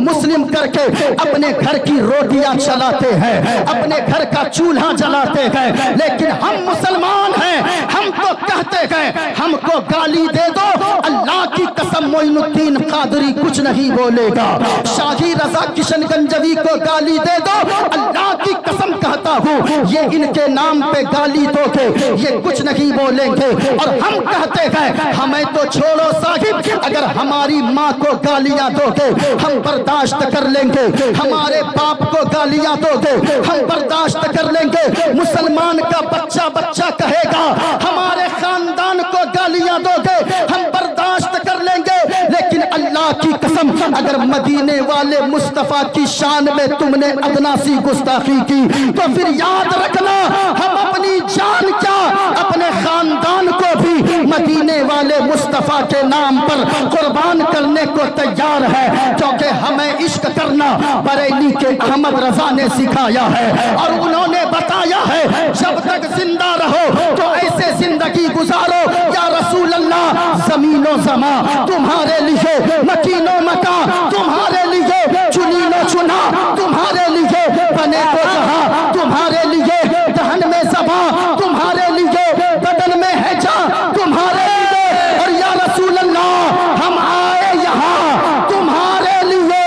मुस्लिम करके अपने घर की रोटियां चलाते हैं, अपने घर का चूल्हा जलाते हैं। लेकिन हम मुसलमान हैं, हम तो कहते हैं हमको गाली दे दो, अल्लाह की कसम मोइनुद्दीन कादरी कुछ नहीं बोलेगा। शाही रजा किशनगंजवी को गाली दे दो, अल्लाह की कसम कहता हूँ ये इनके नाम पे गाली दोगे ये कुछ नहीं बोलेंगे। और हम कहते हैं हमें तो छोड़ो साहिब, अगर हमारी माँ को गालियां दोगे हम बर्दाश्त कर लेंगे, हमारे बाप को गालियां दोगे हम बर्दाश्त कर लेंगे, मुसलमान का बच्चा बच्चा कहेगा हमारे खानदान को गालियां दोगे हम बर्दाश्त कर लेंगे। लेकिन अल्लाह की कसम अगर मदीने वाले मुस्तफा की शान में तुमने अदना सी गुस्ताखी की तो फिर याद रखना हम अपनी जान क्या अपने खानदान को भी मदीने वाले मुस्तफा के नाम पर कुर्बान करने को तैयार है। क्योंकि हमें इश्क करना बरेली के अहमद रजा ने सिखाया है और उन्होंने बताया है जब तक जिंदा रहो तो ऐसे जिंदगी गुजारो या रसूल अल्लाह, जमीनो जमा तुम्हारे लिए, मकीनो मका तुम्हारे लिए, चुनीनो चुना तुम्हारे लिए, बने को जहां तुम्हारे लिए, दहन में ज़बां तुम्हारे लिए, बदन में है जान तुम्हारे लिए, और या रसूल अल्लाह हम आए यहाँ तुम्हारे लिए,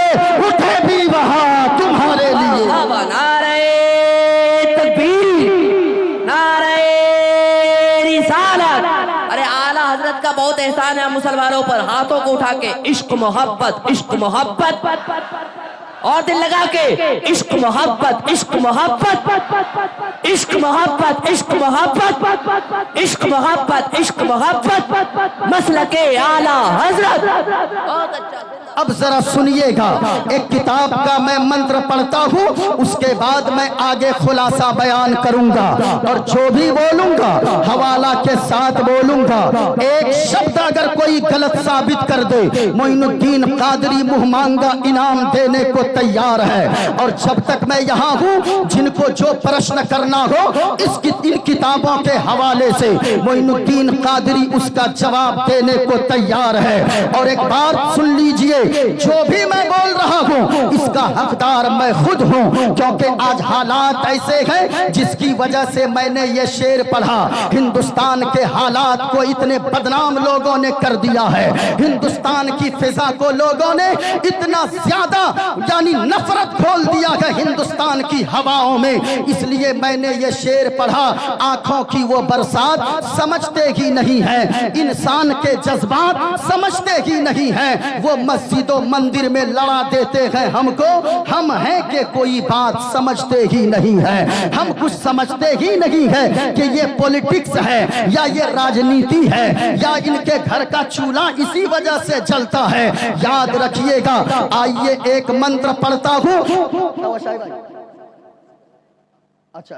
उठे भी वहाँ तुम्हारे लिए। नारे तकबीर, नारे रिसालत। अरे आला हजरत का बहुत एहसान है मुसलमानों पर, हाथों को उठा के इश्क मोहब्बत, इश्क मोहब्बत, और दिल लगा के इश्क मोहब्बत, इश्क मोहब्बत, इश्क मोहब्बत, इश्क मोहब्बत, इश्क मोहब्बत, इश्क मोहब्बत, मसलके आला हजरत। बहुत अच्छा। अब जरा सुनिएगा, एक किताब का मैं मंत्र पढ़ता हूँ, उसके बाद मैं आगे खुलासा बयान करूंगा और जो भी बोलूंगा हवाला के साथ बोलूंगा। एक शब्द अगर कोई गलत साबित कर दे, मोइनुद्दीन कादरी मुंह मांगा इनाम देने को तैयार है। और जब तक मैं यहाँ हूँ, जिनको जो प्रश्न करना हो इन किताबों के हवाले से मोइनुद्दीन कादरी उसका जवाब देने को तैयार है। और एक बात सुन लीजिए, जो भी मैं बोल रहा हूँ इसका हकदार मैं खुद हूँ, क्योंकि आज हालात ऐसे हैं जिसकी वजह से मैंने ये शेर पढ़ा। हिंदुस्तान के हालात को इतने बदनाम लोगों ने कर दिया है, हिंदुस्तान की फिजा को लोगों ने इतना ज्यादा यानी नफरत खोल दिया है हिंदुस्तान की हवाओं में, इसलिए मैंने ये शेर पढ़ा। आंखों की वो बरसात समझते ही नहीं है, इंसान के जज्बात समझते ही नहीं है, वो मस्जिदों मंदिर में लड़ा देते हैं हमको, हम हैं कि कोई बात समझते ही नहीं है, हम कुछ समझते ही नहीं है कि ये पॉलिटिक्स है या ये राजनीति है या इनके घर का चूल्हा इसी वजह से जलता है। याद रखिएगा, आइए एक मंत्र पढ़ता हूं। अच्छा,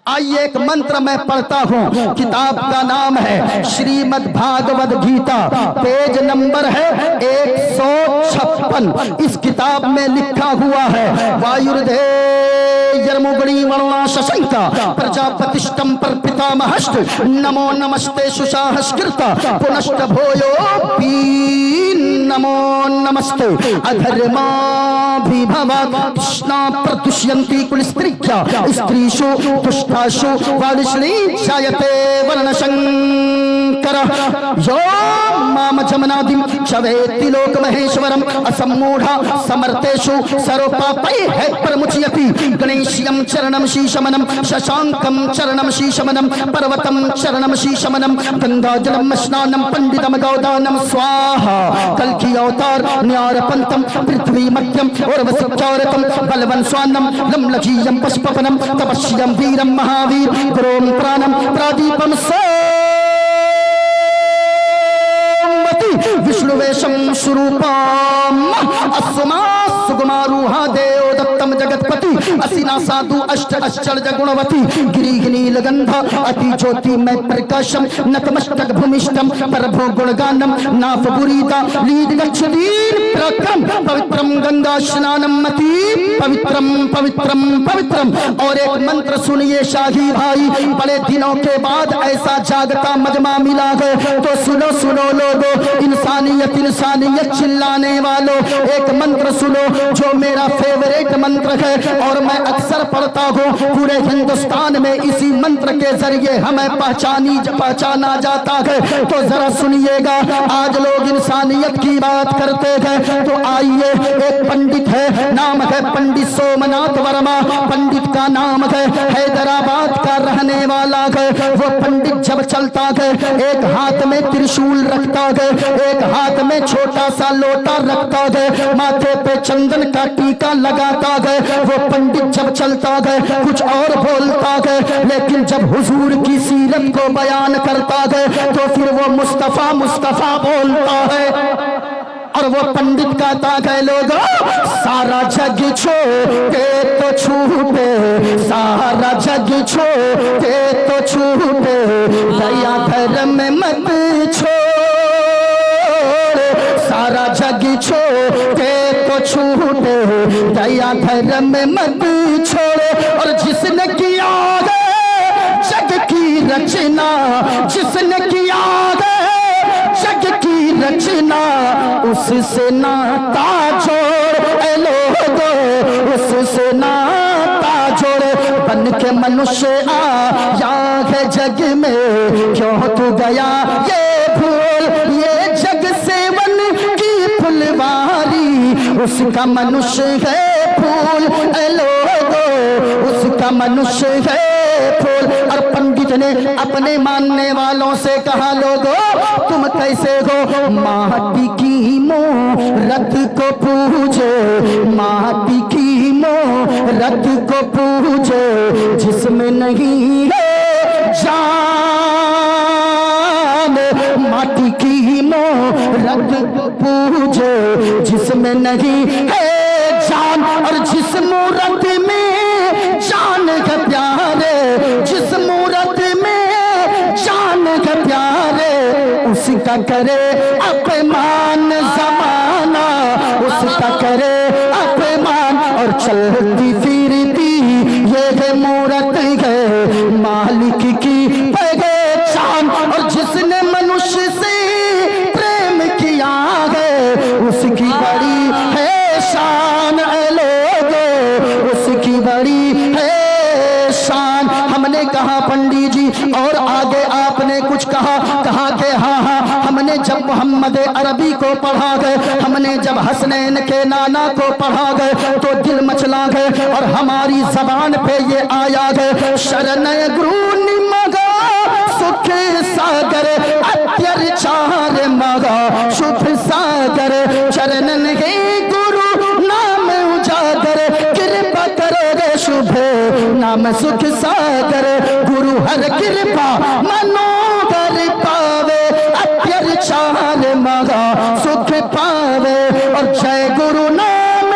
आइए एक मंत्र मैं पढ़ता हूं। किताब का नाम है श्रीमद् भागवत गीता, पेज नंबर है 156। इस किताब में लिखा हुआ है, वायुर्धे यर्मुगणी वर्णा शशंका प्रजापतिष्टम पर पितामहश्च नमो नमस्ते सुशाहस्कृता पुनश्च भूयोऽपि नमो नमस्ते अधर्माभिभवा कृष्णा प्रतुष्यन्ति कुलस्त्रीख्या स्त्रीषु दुष्टाषु वालिश्री जायते वर्णशङ्करः यो माम जमनादिं चवेति लोकमहेश्वरम् असम्मूढा समर्थेषु सर्वपापैः प्रमुच्यति गणेश्यं चरणं शीशमनं शशाङ्कं चरणं शीशमनं पर्वतं चरणं शीशमनं गंगाजलं स्नानं पंडितं गौदानं स्वाहा कल्कि अवतार न्यारपंतं पृथ्वी मध्यम उर्वशिचारकं बलवन् स्वान्नं लम्लजीयं पुष्पवनं तपस्यं वीरं महावीर गुरों प्राणं प्रदीपं विष्णुवेशं स्वरूपम् अस्मा सुकुमारूहा देव दत्तम जगतपति असिना साधु अष्ट आश्चर्य गुणवती गिरिघ्नी लगंधा अति ज्योति में प्रकाशम नतमस्तक भूमिष्ठम प्रभु गुणगानम नाफ पुरीता लीद गच्छदीन प्रक्रम पवित्रम गंगा स्नानम मति पवित्रम पवित्रम पवित्रम। और एक मंत्र सुनिए शाही भाई, बड़े दिनों के बाद ऐसा जागता मजमा मिला है, तो सुनो सुनो लोगो, इंसानियत इंसानियत चिल्लाने वालों, एक मंत्र सुनो जो मेरा फेवरेट मंत्र है और मैं अक्सर पढ़ता हूँ। पूरे हिंदुस्तान में इसी मंत्र के जरिए हमें पहचाना जाता है। तो जरा सुनिएगा, आज लोग इंसानियत की बात करते हैं, तो आइए, एक पंडित है, नाम है पंडित सोमनाथ वर्मा, पंडित का नाम है, हैदराबाद का रहने वाला है। वो पंडित जब चलता है, एक हाथ में त्रिशूल रखता है, एक हाथ में छोटा सा लोटा रखता है, माथे पे चंदन का टीका लगाता है। वो पंडित जब चलता है कुछ और बोलता है, लेकिन जब हुजूर की सीरत को बयान करता है तो फिर वो मुस्तफा मुस्तफा बोलता है। और वो पंडित कहता है, लोगों सारा जग छोटे तो छूटे, सारा जग छोटे तो छूटे, दया धर्म में मत सारा जग छोटे तो छूटे, दया धर्म में मत छोड़े। और जिसने किया है जग की रचना, जिसने किया है जग की रचना, उससे नाता जोड़ ए लोगो, उससे नाता जोड़े। बन के मनुष्य आया है जग में, क्यों तू गया ये भूल, ये जग सेवन की फुलवारी, उसका मनुष्य है फूल ए लोगो, उसका मनुष्य है फूल। और पंडित ने अपने मानने वालों से कहा, लोगो तुम कैसे हो? माटी की मूरत को पूजे, माटी की मूरत को पूजे, जिसमें नहीं है जान, माटी की मूरत को पूजे, जिसमें नहीं है जान, और जिस मूरत में जान के प्यारे, जिस मूरत में जान के प्यारे, उसका करे अपमान ज़माना, उसका करे अपमान। और चलती फिरती ये है मूरत है मालिक की पहचान, और जिसने मनुष्य से प्रेम किया है उसकी बड़ी है शान, लोगों उसकी बड़ी है शान। हमने कहा पंडित जी, और आगे आपने कुछ कहा कि हाँ हमने जब मोहम्मद अरबी को पढ़ा गए, हमने जब हसनैन के नाना को पढ़ा गए तो दिल मचला गए, और हमारी जबान पे ये आया गए, शरण गुरु निमगा सुख सागर अत्याचार मगा शुभ सागर, चरणन के गुरु नाम उजागर, कृपा करो रे शुभ नाम सुख सागर, गुरु हर कृपा मनोगर पावे, अत्याचार मगा सुख पावे। और जय गुरु नाम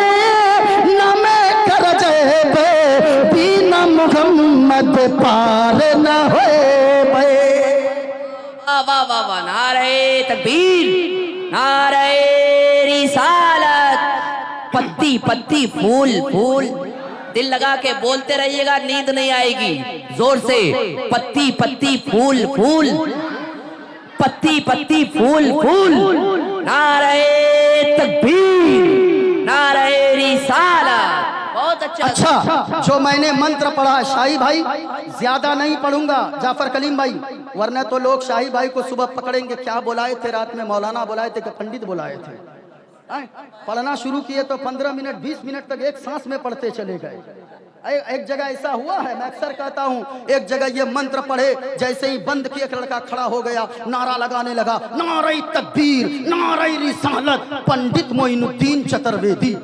नाम कर जय बे, बिना मुहम्मद पार न होए बे। वाह वाह वाह वाह, नारे तकबीर, नारे रिसालत। पत्ती पत्ती फूल फूल, दिल लगा के बोलते रहिएगा, नींद नहीं आएगी। जोर से, पत्ती पत्ती फूल फूल, पत्ती पत्ती फूल फूल, नारे तकबीर, नारे रिसालत। बहुत अच्छा। जो मैंने मंत्र पढ़ा शाही भाई, ज्यादा नहीं पढ़ूंगा जाफर कलीम भाई, वरना तो लोग शाही भाई को सुबह पकड़ेंगे, क्या बुलाए थे रात में, मौलाना बुलाए थे कि पंडित बुलाए थे। पढ़ना शुरू किए तो 15 मिनट 20 मिनट तक एक सांस में पढ़ते चले गए। एक जगह ऐसा हुआ है, मैं अक्सर कहता हूँ, एक जगह ये मंत्र पढ़े, जैसे ही बंद किए एक लड़का खड़ा हो गया, नारा लगाने लगा, नारे तकबीर, नारे रिसालत, पंडित मोइनुद्दीन चतुर्वेदी।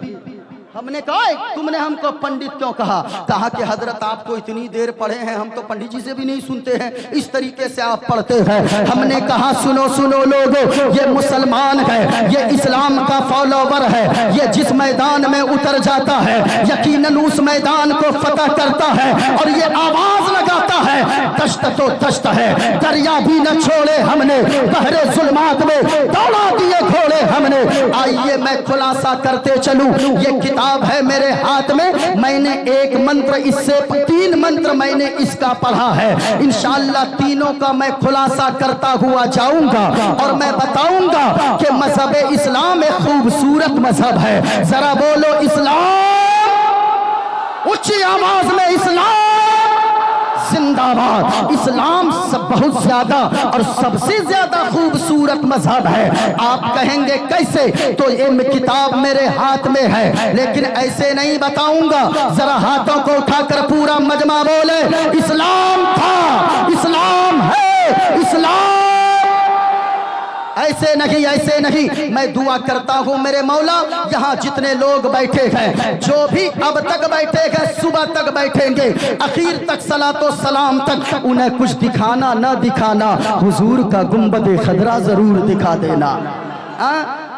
हमने कहा तुमने हमको पंडित क्यों कहा? कहा कि हजरत आपको इतनी देर पढ़े हैं, हम तो पंडित जी से भी नहीं सुनते हैं, इस तरीके से आप पढ़ते हैं। हमने कहा सुनो सुनो लोगों, ये मुसलमान है, ये इस्लाम का फॉलोवर है, ये जिस मैदान में उतर जाता है यकीनन उस मैदान को फतह करता है, और ये आवाज लगाता है दश्त तो दश्त है, दरिया भी न छोड़े हमने, बहरे जुल्मात में दौड़ा दिए घोड़े हमने। आइए मैं खुलासा करते चलूं, ये किताब है मेरे हाथ में, मैंने एक मंत्र, इससे 3 मंत्र मैंने इसका पढ़ा है, इंशाअल्लाह तीनों का मैं खुलासा करता हुआ जाऊंगा, और मैं बताऊंगा कि मजहब इस्लाम एक खूबसूरत मजहब है। जरा बोलो इस्लाम, ऊंची आवाज में इस्लाम जिंदाबाद। इस्लाम सब बहुत ज्यादा और सबसे ज्यादा खूबसूरत मजहब है। आप कहेंगे कैसे? तो ये किताब मेरे हाथ में है, लेकिन ऐसे नहीं बताऊंगा। जरा हाथों को उठाकर पूरा मजमा बोले इस्लाम था, इस्लाम है, इस्लाम। ऐसे नहीं, ऐसे नहीं। मैं दुआ करता हूँ मेरे मौला, यहाँ जितने लोग बैठे हैं, जो भी अब तक बैठे हैं, सुबह तक बैठेंगे, आखिर तक सलातो सलाम तक, उन्हें कुछ दिखाना न दिखाना, हुजूर का गुंबद खदरा जरूर दिखा देना।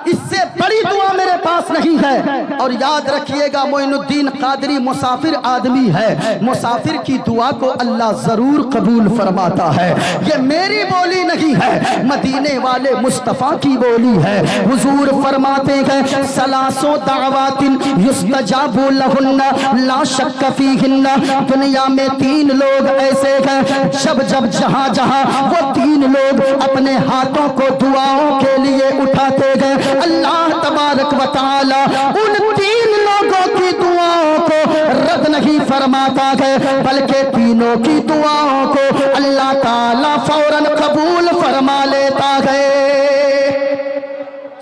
इससे बड़ी दुआ मेरे पास नहीं है। और याद रखिएगा, मोइनुद्दीन कादरी मुसाफिर आदमी है, मुसाफिर की दुआ को अल्लाह जरूर कबूल फरमाता है। ये मेरी बोली नहीं है, मदीने वाले मुस्तफा की बोली है। हुजूर फरमाते हैं सलासो दावातिन युस्तजाबु लहुन्ना ला शक्क फीहिन्ना। दुनिया में 3 लोग ऐसे हैं, जब जब जहां जहां वो 3 लोग अपने हाथों को दुआओं के लिए उठाते गए, अल्लाह तबारक व तआला उन 3 लोगों की दुआओं को रद्द नहीं फरमाता है, बल्कि तीनों की दुआओं को अल्लाह ताला फौरन कबूल फरमा लेता है।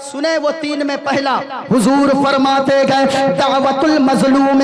सुने वो 3 में पहला, हुजूर फरमाते गए दावतुल मजलूम,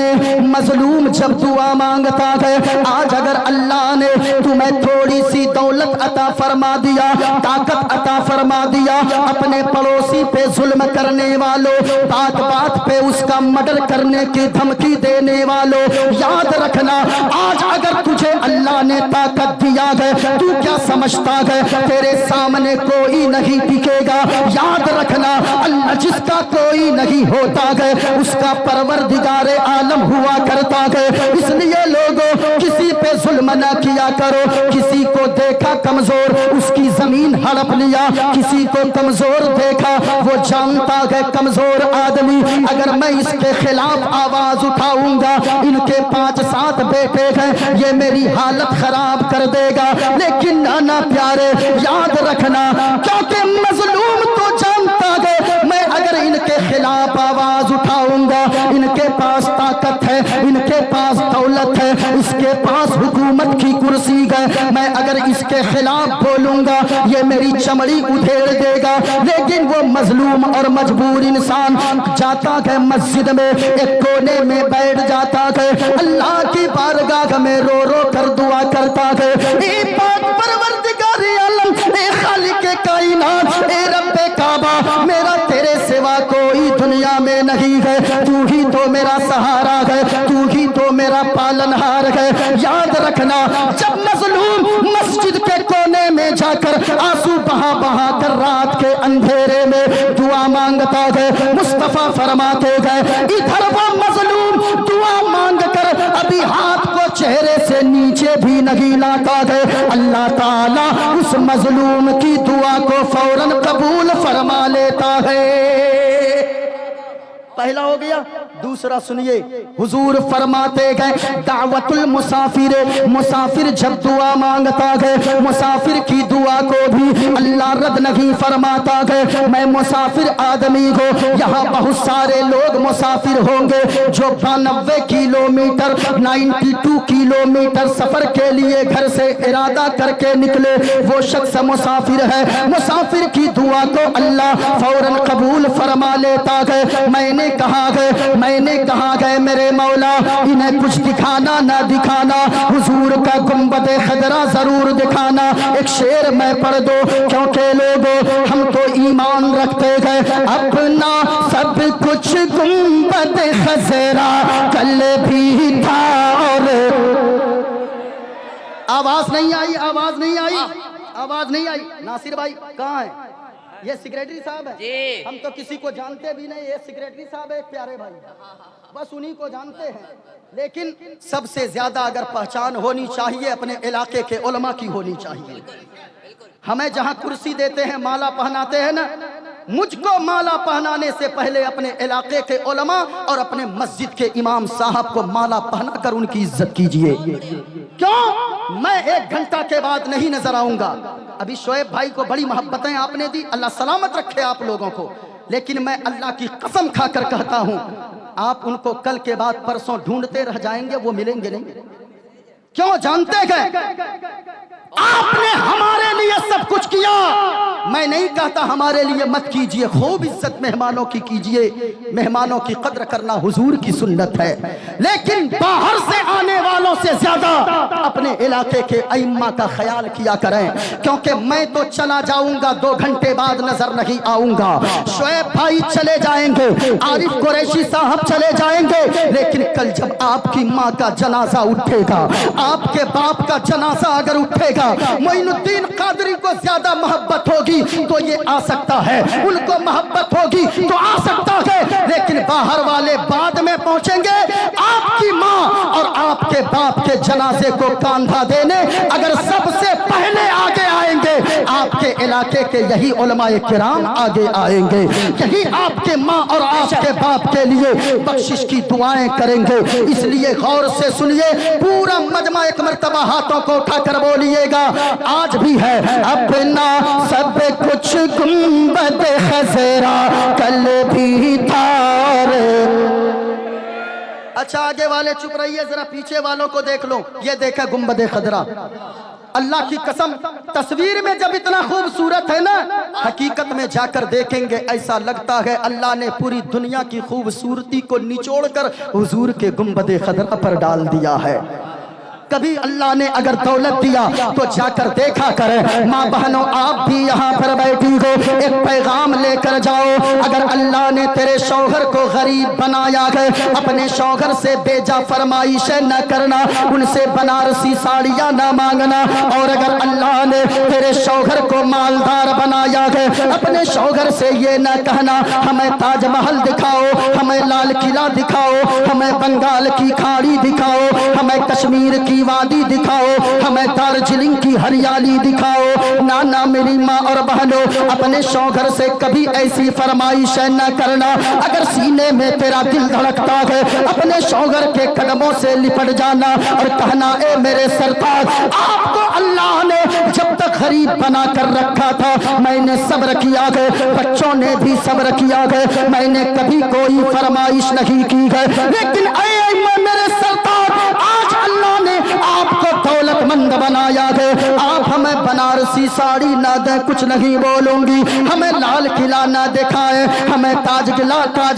मजलूम जब दुआ मांगता है, आज अगर अल्लाह ने तुम्हें थोड़ी सी दौलत अता फरमा दिया, ताकत अता फरमा दिया, دیا اپنے پڑوسی پہ ظلم کرنے والوں، بات بات پہ اس کا مرڈر کرنے کی دھمکی دینے والوں، یاد رکھنا آج اگر تجھے اللہ نے طاقت دیا ہے تو کیا سمجھتا ہے تیرے سامنے کوئی نہیں ٹکے گا؟ یاد رکھنا اللہ جس کا کوئی نہیں ہوتا ہے اس کا پروردگار عالم ہوا کرتا ہے۔ اس لیے لوگوں کسی پہ ظلم نہ کیا کرو، کسی کو دیکھا کمزور اس کی زمین ہڑپ لیا، کسی کو کمزور دیکھا وہ جانتا ہے کمزور آدمی اگر میں اس کے خلاف آواز اٹھاؤں گا ان کے 5-7 بیٹے ہیں یہ میری حالت خراب کر دے گا۔ لیکن نانا پیارے یاد رکھنا کیونکہ مظلوم تو جانتا ہے میں اگر ان کے خلاف آواز اٹھاؤں گا ان کے پاس طاقت ہے، ان کے پاس دولت ہے، اس کے پاس حکومت کی کرسی ہے، میں اگر اس کے خلاف بولوں گا یہ میری چمڑی ادھیڑ دے گا۔ لیکن وہ مظلوم اور مجبور انسان جاتا ہے مسجد میں ایک کونے میں بیٹھ جاتا ہے، اللہ کی بارگاہ میں رو رو کر دعا کرتا ہے، اے پاک پروردگار عالم، اے خالق کائنات، اے رب کعبہ، میرا تیرے سوا کوئی دنیا میں نہیں ہے، تو ہی تو میرا سہارا ہے، تو ہی تو میرا پالنہار ہے۔ یاد رکھنا جب مظلوم مسجد کے کونے میں جا کر آنسو بہا بہا کر رات کے اندھیرے میں دعا مانگتا ہے، مصطفیٰ فرماتے گئے ادھر وہ مظلوم دعا مانگ کر ابھی ہاتھ کو چہرے سے نیچے بھی نہیں لاتا ہے، اللہ تعالیٰ اس مظلوم کی دعا کو فوراً قبول فرما لیتا ہے۔ پہلا ہو گیا۔ دوسرا سنیے حضور فرماتے گئے دعوت المسافر، مسافر جب دعا مانگتا ہے مسافر کی دعا کو بھی اللہ رد نہیں فرماتا ہے۔ میں مسافر آدمی کو یہاں بہت سارے لوگ مسافر ہوں گے جو 92 کلومیٹر 92 کلومیٹر سفر کے لیے گھر سے ارادہ کر کے نکلے، وہ شخص مسافر ہے۔ مسافر کی دعا کو اللہ فوراً قبول فرما لیتا ہے۔ میں نے کہا گئے میرے مولا انہیں کچھ دکھانا نہ دکھانا، حضور کا گنبد خضرا ضرور دکھانا۔ ایک شعر میں پڑھ دو کیونکہ لوگوں ہم تو ایمان رکھتے گئے اپنا سب کچھ گنبد خضرا کل بھی تھا اور آواز نہیں آئی۔ ناصر بھائی کہاں ہے؟ یہ سیکریٹری صاحب ہے، ہم تو کسی کو جانتے بھی نہیں، یہ سیکریٹری صاحب ہے پیارے بھائی، بس انہی کو جانتے ہیں۔ لیکن سب سے زیادہ اگر پہچان ہونی چاہیے اپنے علاقے کے علماء کی ہونی چاہیے۔ ہمیں جہاں کرسی دیتے ہیں مالا پہناتے ہیں نا، مجھ کو مالا پہنانے سے پہلے اپنے علاقے کے علماء اور اپنے مسجد کے امام صاحب کو مالا پہنا کر ان کی عزت کیجئے۔ کیوں؟ میں 1 گھنٹہ کے بعد نہیں نظر آؤں گا۔ ابھی شعیب بھائی کو بڑی محبتیں آپ نے دی، اللہ سلامت رکھے آپ لوگوں کو، لیکن میں اللہ کی قسم کھا کر کہتا ہوں آپ ان کو کل کے بعد پرسوں ڈھونڈتے رہ جائیں گے، وہ ملیں گے نہیں۔ کیوں؟ جانتے گئے آپ نے ہمارے لیے سب کچھ کیا، میں نہیں کہتا ہمارے لیے مت کیجئے، خوب عزت مہمانوں کی کیجئے، مہمانوں کی قدر کرنا حضور کی سنت ہے، لیکن باہر سے آنے والوں سے زیادہ اپنے علاقے کے ائمہ کا خیال کیا کریں، کیونکہ میں تو چلا جاؤں گا 2 گھنٹے بعد نظر نہیں آؤں گا، شعیب بھائی چلے جائیں گے، عارف قریشی صاحب چلے جائیں گے، لیکن کل جب آپ کی ماں کا جنازہ اٹھے گا، آپ کے باپ کا جنازہ اگر اٹھے گا، معین الدین قادری کو زیادہ محبت ہوگی تو یہ آ سکتا ہے، ان کو محبت ہوگی تو آ سکتا ہے، لیکن باہر والے بعد میں پہنچیں گے۔ آپ کی ماں اور آپ کے باپ کے جنازے کو کاندھا دینے اگر سب سے پہلے آگے آئیں گے آپ کے علاقے کے یہی علماء کرام آگے آئیں گے، یہی آپ کے ماں اور آپ کے باپ کے لیے بخشش کی دعائیں کریں گے۔ اس لیے غور سے سنیے، پورا مجمع ایک مرتبہ ہاتھوں کو اٹھا کر بولیے گا، آج بھی ہے اپنا سب کچھ گنبد خضرا کل بھی تھا۔ اچھا آگے والے چپ رہیے، ذرا پیچھے والوں کو دیکھ لو، یہ دیکھا گنبد خضرا۔ اللہ کی قسم تصویر میں جب اتنا خوبصورت ہے نا، حقیقت میں جا کر دیکھیں گے ایسا لگتا ہے اللہ نے پوری دنیا کی خوبصورتی کو نچوڑ کر حضور کے گنبد خضرا پر ڈال دیا ہے۔ کبھی اللہ نے اگر دولت دیا تو جا کر دیکھا کریں. ماں بہنوں آپ بھی یہاں پر بیٹھی ہو, ایک پیغام لے کر جاؤ. اگر اللہ نے تیرے شوہر کو غریب بنایا ہے, اپنے شوہر سے بیجا فرمائشیں نہ کرنا, ان سے بنارسی ساڑیاں نہ مانگنا. اور اگر اللہ نے تیرے شوہر کو مالدار بنایا ہے, اپنے شوہر سے یہ نہ کہنا ہمیں تاج محل دکھاؤ, ہمیں لال قلعہ دکھاؤ, ہمیں بنگال کی کھاڑی دکھاؤ, ہمیں کشمیر کی وادی دکھاؤ, ہمیں دارجلنگ کی ہریالی دکھاؤ. نانا میری ماں اور بہنوں, اپنے شوہر سے کبھی ایسی فرمائشیں نہ کرنا. اگر سینے میں تیرا دل دھڑکتا ہے, اپنے شوہر کے قدموں سے لپٹ جانا اور کہنا اے میرے سرتاج, آپ کو اللہ نے جب تک غریب بنا کر رکھا تھا میں نے صبر کیا ہے, بچوں نے بھی صبر کیا ہے, میں نے کبھی کوئی فرمائش نہیں کی ہے. لیکن اے میرے سرتاج, آج اللہ نے آپ کو دولت مند بنایا ہے, آپ ہمیں بنارسی ساڑی نہ دیں, کچھ نہیں بولوں گی. ہمیں لال قلعہ نہ دکھائیں, ہمیں تاج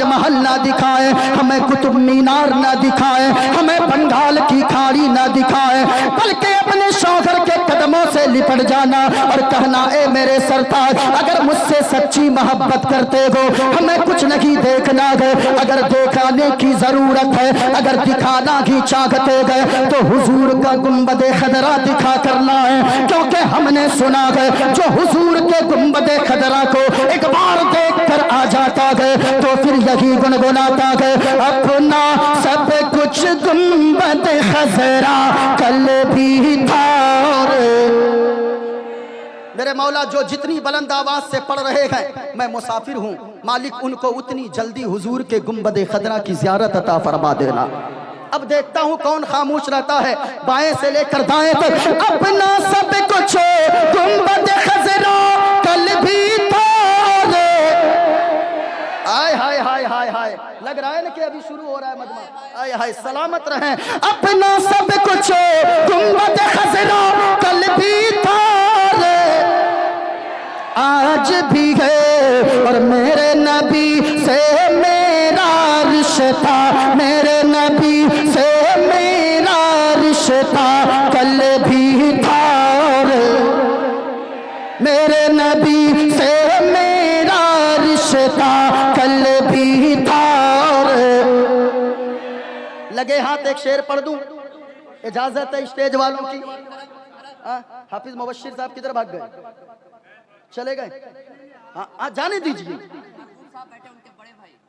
محل نہ دکھائیں, ہمیں قطب مینار نہ دکھائیں, ہمیں بنگال کی کھاڑی نہ دکھائیں, بلکہ اپنے شوہر کے قدموں سے لپٹ جانا اور کہنا اے میرے سرتاج, اگر مجھ سے سچی محبت کرتے ہو ہمیں کچھ نہیں دیکھنا ہے. اگر دکھانے کی ضرورت ہے, اگر دکھانا ہی چاہتے گئے تو حضور کا گنبد خضرا دکھا کر لائیں, کیونکہ ہم نے سنا ہے جو حضور کے گنبد خضرا کو ایک بار دیکھ کر آ جاتا ہے تو پھر یہی گنگناتا ہے, اپنا سب کچھ گنبد خضرا کل بھی تھا. میرے مولا جو جتنی بلند آواز سے پڑھ رہے ہیں, میں مسافر ہوں, مالک ان کو اتنی جلدی حضور کے گنبد خضرا کی زیارت عطا فرما دینا. اب دیکھتا ہوں کون خاموش رہتا ہے, بائیں سے لے کر دائیں تک. اپنا سب کچھ گنبد خضرا کل بھی تھا. آئے ہائے ہائے ہائے ہائے, لگ رہا ہے نا کہ ابھی شروع ہو رہا ہے مجمع. آئے ہائے, سلامت رہیں. اپنا سب کچھ گنبد خضرا کل بھی تھا, آج بھی ہے, اور میرے نبی سے میرا رشتہ, میرے نبی سے میرا رشتہ کل بھی تھا, میرے نبی سے میرا رشتہ کل بھی تھا. لگے ہاتھ ایک شعر پڑھ دوں, اجازت ہے اسٹیج والوں کی؟ حافظ مبشر صاحب کدھر بھاگ گئے, چلے گئے؟ ہاں جانے دیجئے.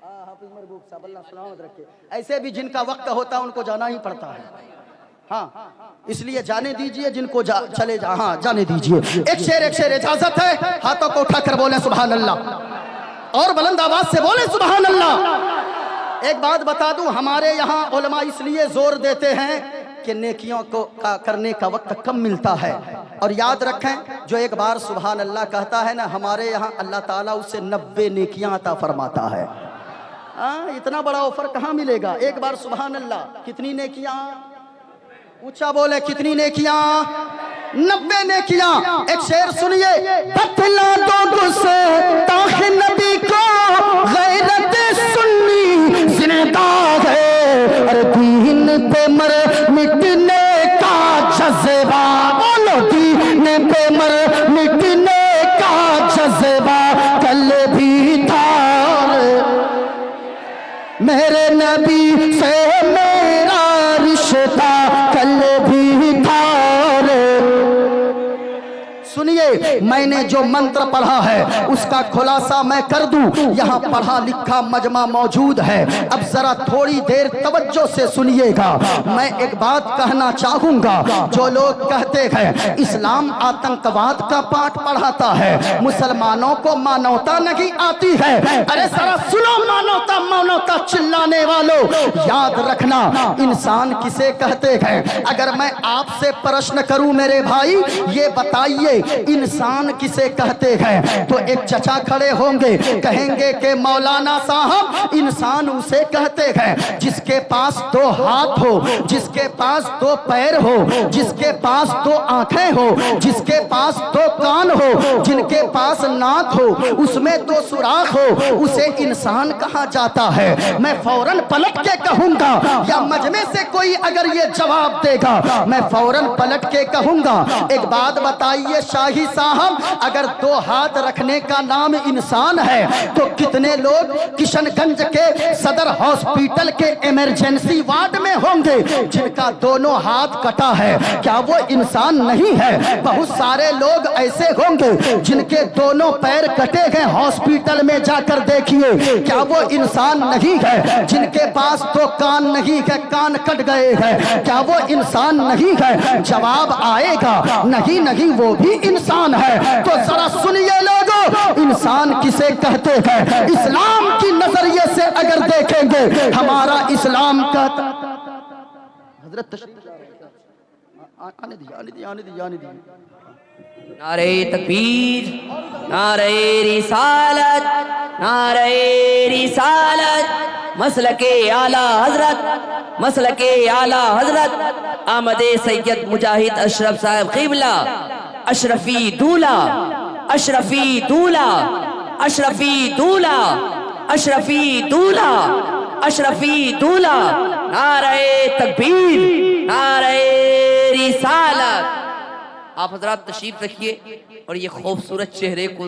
حافظ مرغوب صاحب اللہ سلامت رکھے. ایسے بھی جن کا وقت ہوتا ہے ان کو جانا ہی پڑتا ہے, ہاں اس لیے جانے دیجئے جن کو چلے جا, ہاں جانے دیجئے. ایک شعر اجازت ہے, ہاتھوں کو اٹھا کر بولیں سبحان اللہ, اور بلند آواز سے بولیں سبحان اللہ. ایک بات بتا دوں, ہمارے یہاں علماء اس لیے زور دیتے ہیں کہ نیکیوں کو کرنے کا وقت کم ملتا ہے, اور یاد رکھیں جو ایک بار سبحان اللہ کہتا ہے نا, ہمارے یہاں اللہ تعالیٰ اسے 90 نیکیاں عطا فرماتا ہے. اتنا بڑا آفر کہاں ملے گا؟ ایک بار سبحان اللہ, کتنی نیکیاں؟ اونچا بولے, کتنی نیکیاں؟ 90 نیکیاں. ایک شعر سنیے, بتلا دو گستاخ نبی کو غیرت سنی زندہ ہے, اور دین پہ مر مٹنے کا جذبہ, بولو دین پہ مر مٹنے کا جذبہ کل بھی تھا, میرے نبی سے میرا رشتہ کل بھی تھا. سنیے, میں نے جو منتر پڑھا ہے اس کا خلاصہ میں کر دوں, یہاں پڑھا لکھا مجمع موجود ہے. اب ذرا تھوڑی دیر توجہ سے سنیے گا. میں ایک بات کہنا چاہوں گا, جو لوگ کہتے ہیں اسلام آتنکواد کا پاٹ پڑھاتا ہے, مسلمانوں کو مانوتا نہیں آتی ہے, ارے ذرا سنو مانوتا مانوتا چلانے والوں, یاد رکھنا انسان کسے کہتے ہیں. اگر میں آپ سے پرشن کروں میرے بھائی, یہ بتائیے انسان इंसान किसे कहते हैं? तो एक चचा खड़े होंगे, कहेंगे कि मौलाना साहब इंसान उसे कहते हैं जिसके पास दो हाथ हो, जिसके पास दो पैर हो, जिसके पास दो आंखें हो, जिसके पास दो कान हो, जिनके पास नाक हो, उसमें दो सुराख हो, उसे इंसान कहा जाता है। मैं फौरन पलट के कहूंगा, या मजमे से कोई अगर ये जवाब देगा, मैं फौरन पलट के कहूंगा, एक बात बताइए शाही साहब, अगर दो हाथ रखने का नाम इंसान है तो कितने लोग किशनगंज के सदर हॉस्पिटल के इमरजेंसी वार्ड में होंगे जिनका दोनों हाथ कटा है? क्या वो इंसान नहीं है? बहुत सारे लोग ऐसे होंगे जिनके दोनों पैर कटे गए, हॉस्पिटल में जाकर देखिए, क्या वो इंसान नहीं है? जिनके पास दो कान नहीं है, कान कट गए हैं, क्या वो इंसान नहीं है? जवाब आएगा नहीं नहीं, वो भी इंसान है। तो जरा सुनिए लोगों, इंसान किसे कहते हैं? इस्लाम की नजरिए से अगर देखेंगे, हमारा इस्लाम का हजरत आने दी। नारे तकबीर, नारे रिसालत, नारे रिसालत, मसलके आला हजरत, मसलके आला हजरत आमदे सैयद मुजाहिद अशरफ साहब क़िबला, अशरफी दूल्हा, अशरफी दूल्हा, अशरफी दूल्हा, अशरफी दूल्हा, अशरफी दूल्हा। नारे तकबीर, नारे रिसालत। आप हजरात तशरीफ रखिए और ये खूबसूरत चेहरे को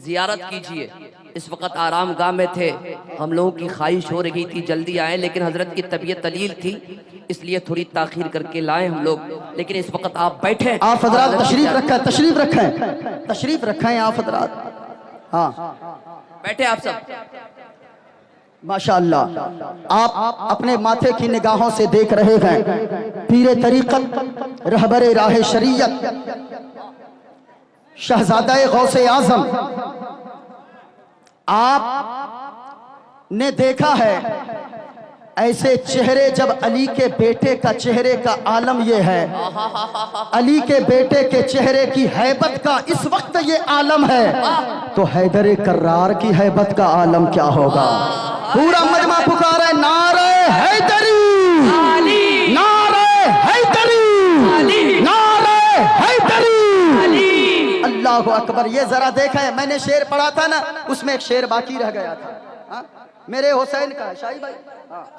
जियारत कीजिए। इस वक्त आराम गाह में थे, हम लोगों की ख्वाहिश हो रही थी जल्दी आए, लेकिन हजरत की तबीयत तलील थी, इसलिए थोड़ी ताखीर करके लाए हम लोग। लेकिन इस वक्त आप बैठे, आप हजरात तशरीफ रखें, तशरीफ रखें, तशरीफ रखें आप हजरात। हाँ बैठे आप सब। माशाअल्लाह, आप अपने माथे की निगाहों से देख रहे हैं पीरे तरीक़त, रहबरे राह शरीयत, शहजादा गौसे आज़म। आप ने देखा है ऐसे चेहरे, जब अली के बेटे का चेहरे का आलम ये है, अली के बेटे के चेहरे की हैबत का इस वक्त ये आलम है, तो हैदर कर्रार की हैबत का आलम क्या होगा? पूरा मजमा पुकारा है, नारे हैदरी, नारे हैदरी, नारे हैदरी, अल्लाहु अकबर। ये जरा देखा है, मैंने शेर पढ़ा था ना, उसमें एक शेर बाकी रह गया था। हा? मेरे हुसैन का है शाही भाई,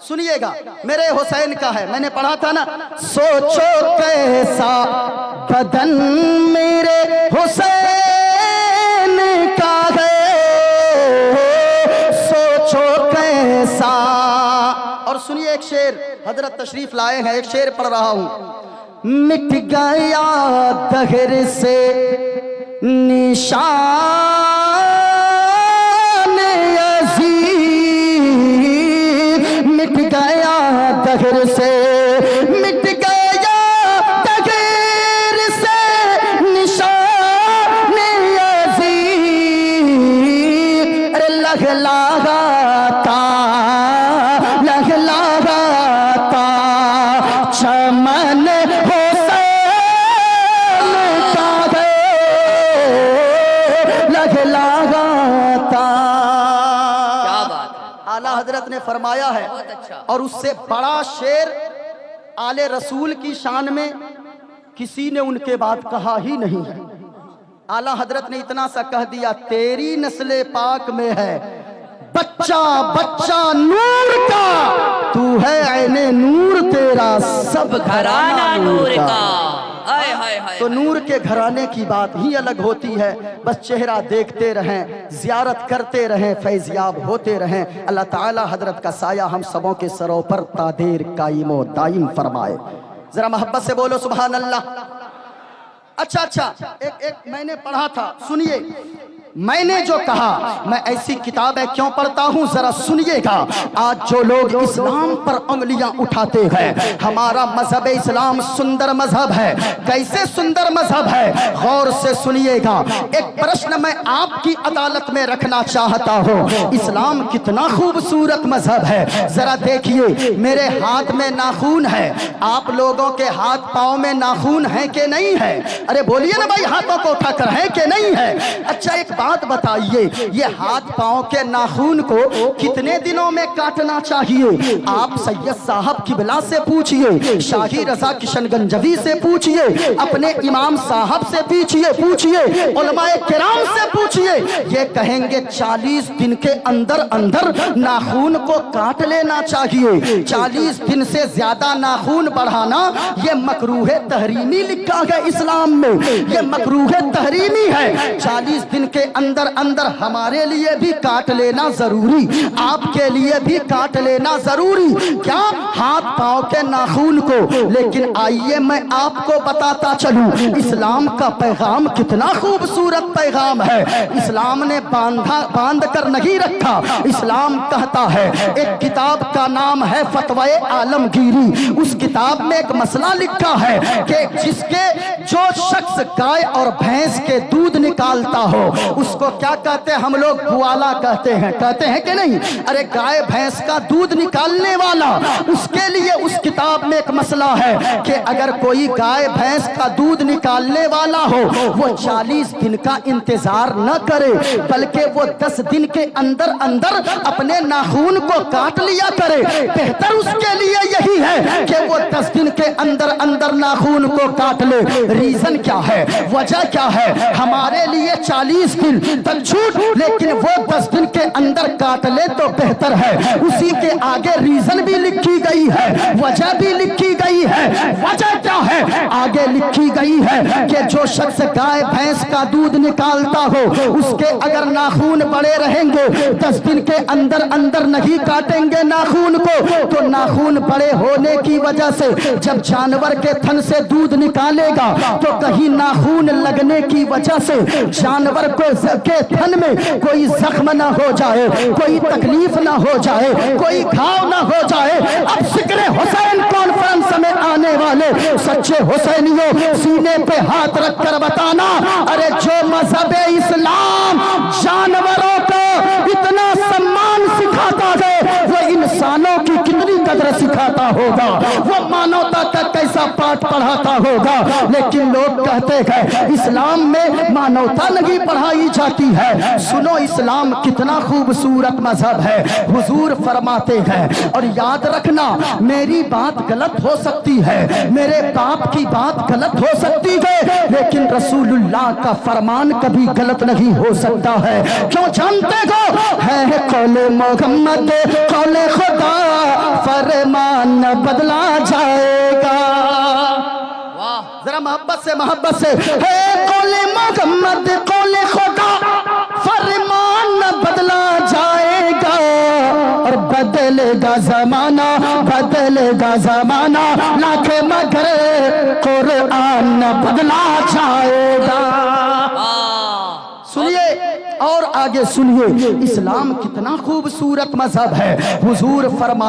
सुनिएगा, मेरे हुसैन का है, मैंने पढ़ा था ना, सोचो कैसा बदन मेरे हुसैन का है, सोचो कैसा। और सुनिए एक शेर, हजरत तशरीफ लाए हैं, एक शेर पढ़ रहा हूं। मिट गया दहर से निशान मिट गया दहर से, मिट गया दहर से निशान अज़ीम। अरे लहलहाता लहलहाता चमन हुसैन का है, लहलहाता। क्या बात है, आला हजरत ने फरमाया है, और उससे बड़ा शेर आले रसूल की शान में किसी ने उनके बाद कहा ही नहीं है। आला हजरत ने इतना सा कह दिया, तेरी नस्ले पाक में है बच्चा बच्चा नूर का, तू है ऐने नूर, तेरा सब घराना नूर का। हाय हाय हाय। तो नूर के घराने की बात ही अलग होती है। बस चेहरा देखते रहें, जियारत करते रहें, फैज़याब होते रहें। अल्लाह ताला हजरत का साया हम सबों के सरों पर तादेर कायमो दायम फरमाए। जरा मोहब्बत से बोलो सुभान अल्लाह। अच्छा, एक मैंने पढ़ा था, सुनिए। मैंने जो कहा, मैं ऐसी किताबें क्यों पढ़ता हूं जरा सुनिएगा। आज जो लोग इस्लाम पर उंगलियां उठाते हैं, हमारा मजहब इस्लाम सुंदर मजहब है। कैसे सुंदर मजहब है, गौर से सुनिएगा। एक प्रश्न मैं आपकी अदालत में रखना चाहता हूं, इस्लाम कितना खूबसूरत मजहब है। जरा देखिए, मेरे हाथ में नाखून है, आप लोगों के हाथ पांव में नाखून है कि नहीं है? अरे बोलिए ना भाई, हाथों को उठाकर है कि नहीं है? अच्छा एक बात बताइए, ये हाथ पांव के नाखून को कितने दिनों में काटना चाहिए? आप सैयद साहब किबला से पूछिए, शाही रजा किशनगंजवी से पूछिए, अपने इमाम साहब से पूछिए, उलमाए किराम से पूछिए, ये कहेंगे 40 दिन के अंदर अंदर नाखून को काट लेना चाहिए। 40 दिन से ज्यादा नाखून बढ़ाना ये मकरूह तहरीमी लिखा है इस्लाम में, ये मकरूह तहरीमी है। 40 दिन के अंदर अंदर हमारे लिए भी काट लेना जरूरी, आपके लिए भी काट लेना जरूरी, क्या हाथ पांव के नाखून को। लेकिन आइए मैं आपको बताता चलूं, इस्लाम का पैगाम कितना खूबसूरत पैगाम है। इस्लाम ने बांध कर नहीं रखा। इस्लाम कहता है, एक किताब का नाम है फतवाए आलमगीरी, उस किताब में एक मसला लिखा है कि जो शख्स गाय और भैंस के दूध निकालता हो उसको क्या कहते हैं? हम लोग बुआला कहते हैं कि नहीं? अरे गाय भैंस का दूध निकालने वाला, उसके लिए उस किताब में एक मसला है कि अगर कोई गाय भैंस का दूध निकालने वाला हो, वो 40 दिन का इंतजार न करे, बल्कि वो 10 दिन के अंदर अंदर अपने नाखून को काट लिया करे। बेहतर उसके लिए यही है कि वो 10 दिन के अंदर अंदर नाखून को काट ले। रीजन क्या है, वजह क्या है? हमारे लिए 40 दिन तक छूट, लेकिन वो 10 दिन के अंदर काट ले तो बेहतर है। उसी के आगे रीजन भी लिखी गई है, वजह भी लिखी गई है। वजह क्या है? आगे लिखी गई है कि जो शख्स गाय भैंस का दूध निकालता हो, उसके अगर नाखून बड़े रहेंगे, 10 दिन के अंदर अंदर नहीं काटेंगे नाखून को, तो नाखून बड़े होने की वजह से जब जानवर के थन से दूध निकालेगा तो कहीं नाखून लगने की वजह से जानवर को के थन में कोई जख्म ना हो जाए, कोई तकलीफ ना हो जाए, कोई घाव ना हो जाए। अब जिक्र हुसैन कॉन्फ्रेंस में आने वाले सच्चे हुसैनियों, सीने पे हाथ रखकर बताना, अरे जो मजहब इस्लाम जानवरों को इतना सम्मान सिखाता है, वो इंसानों की कितनी कदर सिखाता होगा, वो मानवता का कैसा पाठ पढ़ाता होगा। लेकिन लोग कहते हैं इस्लाम में मानवता नहीं पढ़ाई जाती है। सुनो, इस्लाम कितना खूबसूरत मजहब है। हुजूर फरमाते हैं, और याद रखना, मेरी बात गलत हो सकती है, मेरे बाप की बात गलत हो सकती है, लेकिन रसूलुल्लाह का फरमान कभी गलत नहीं हो सकता है। क्यों जानते हो? है कौले मोहम्मद कौले खुदा, फरमान बदला जाएगा। जरा मोहब्बत से है कौले मोहम्मद कौले खुदा, फरमान बदला जाएगा। और बदलेगा जमाना लाखे मगर कुरान बदला जाएगा। सुनिए और आगे सुनिए, इस्लाम कितना खूबसूरत मजहब है। हुजूर फरमा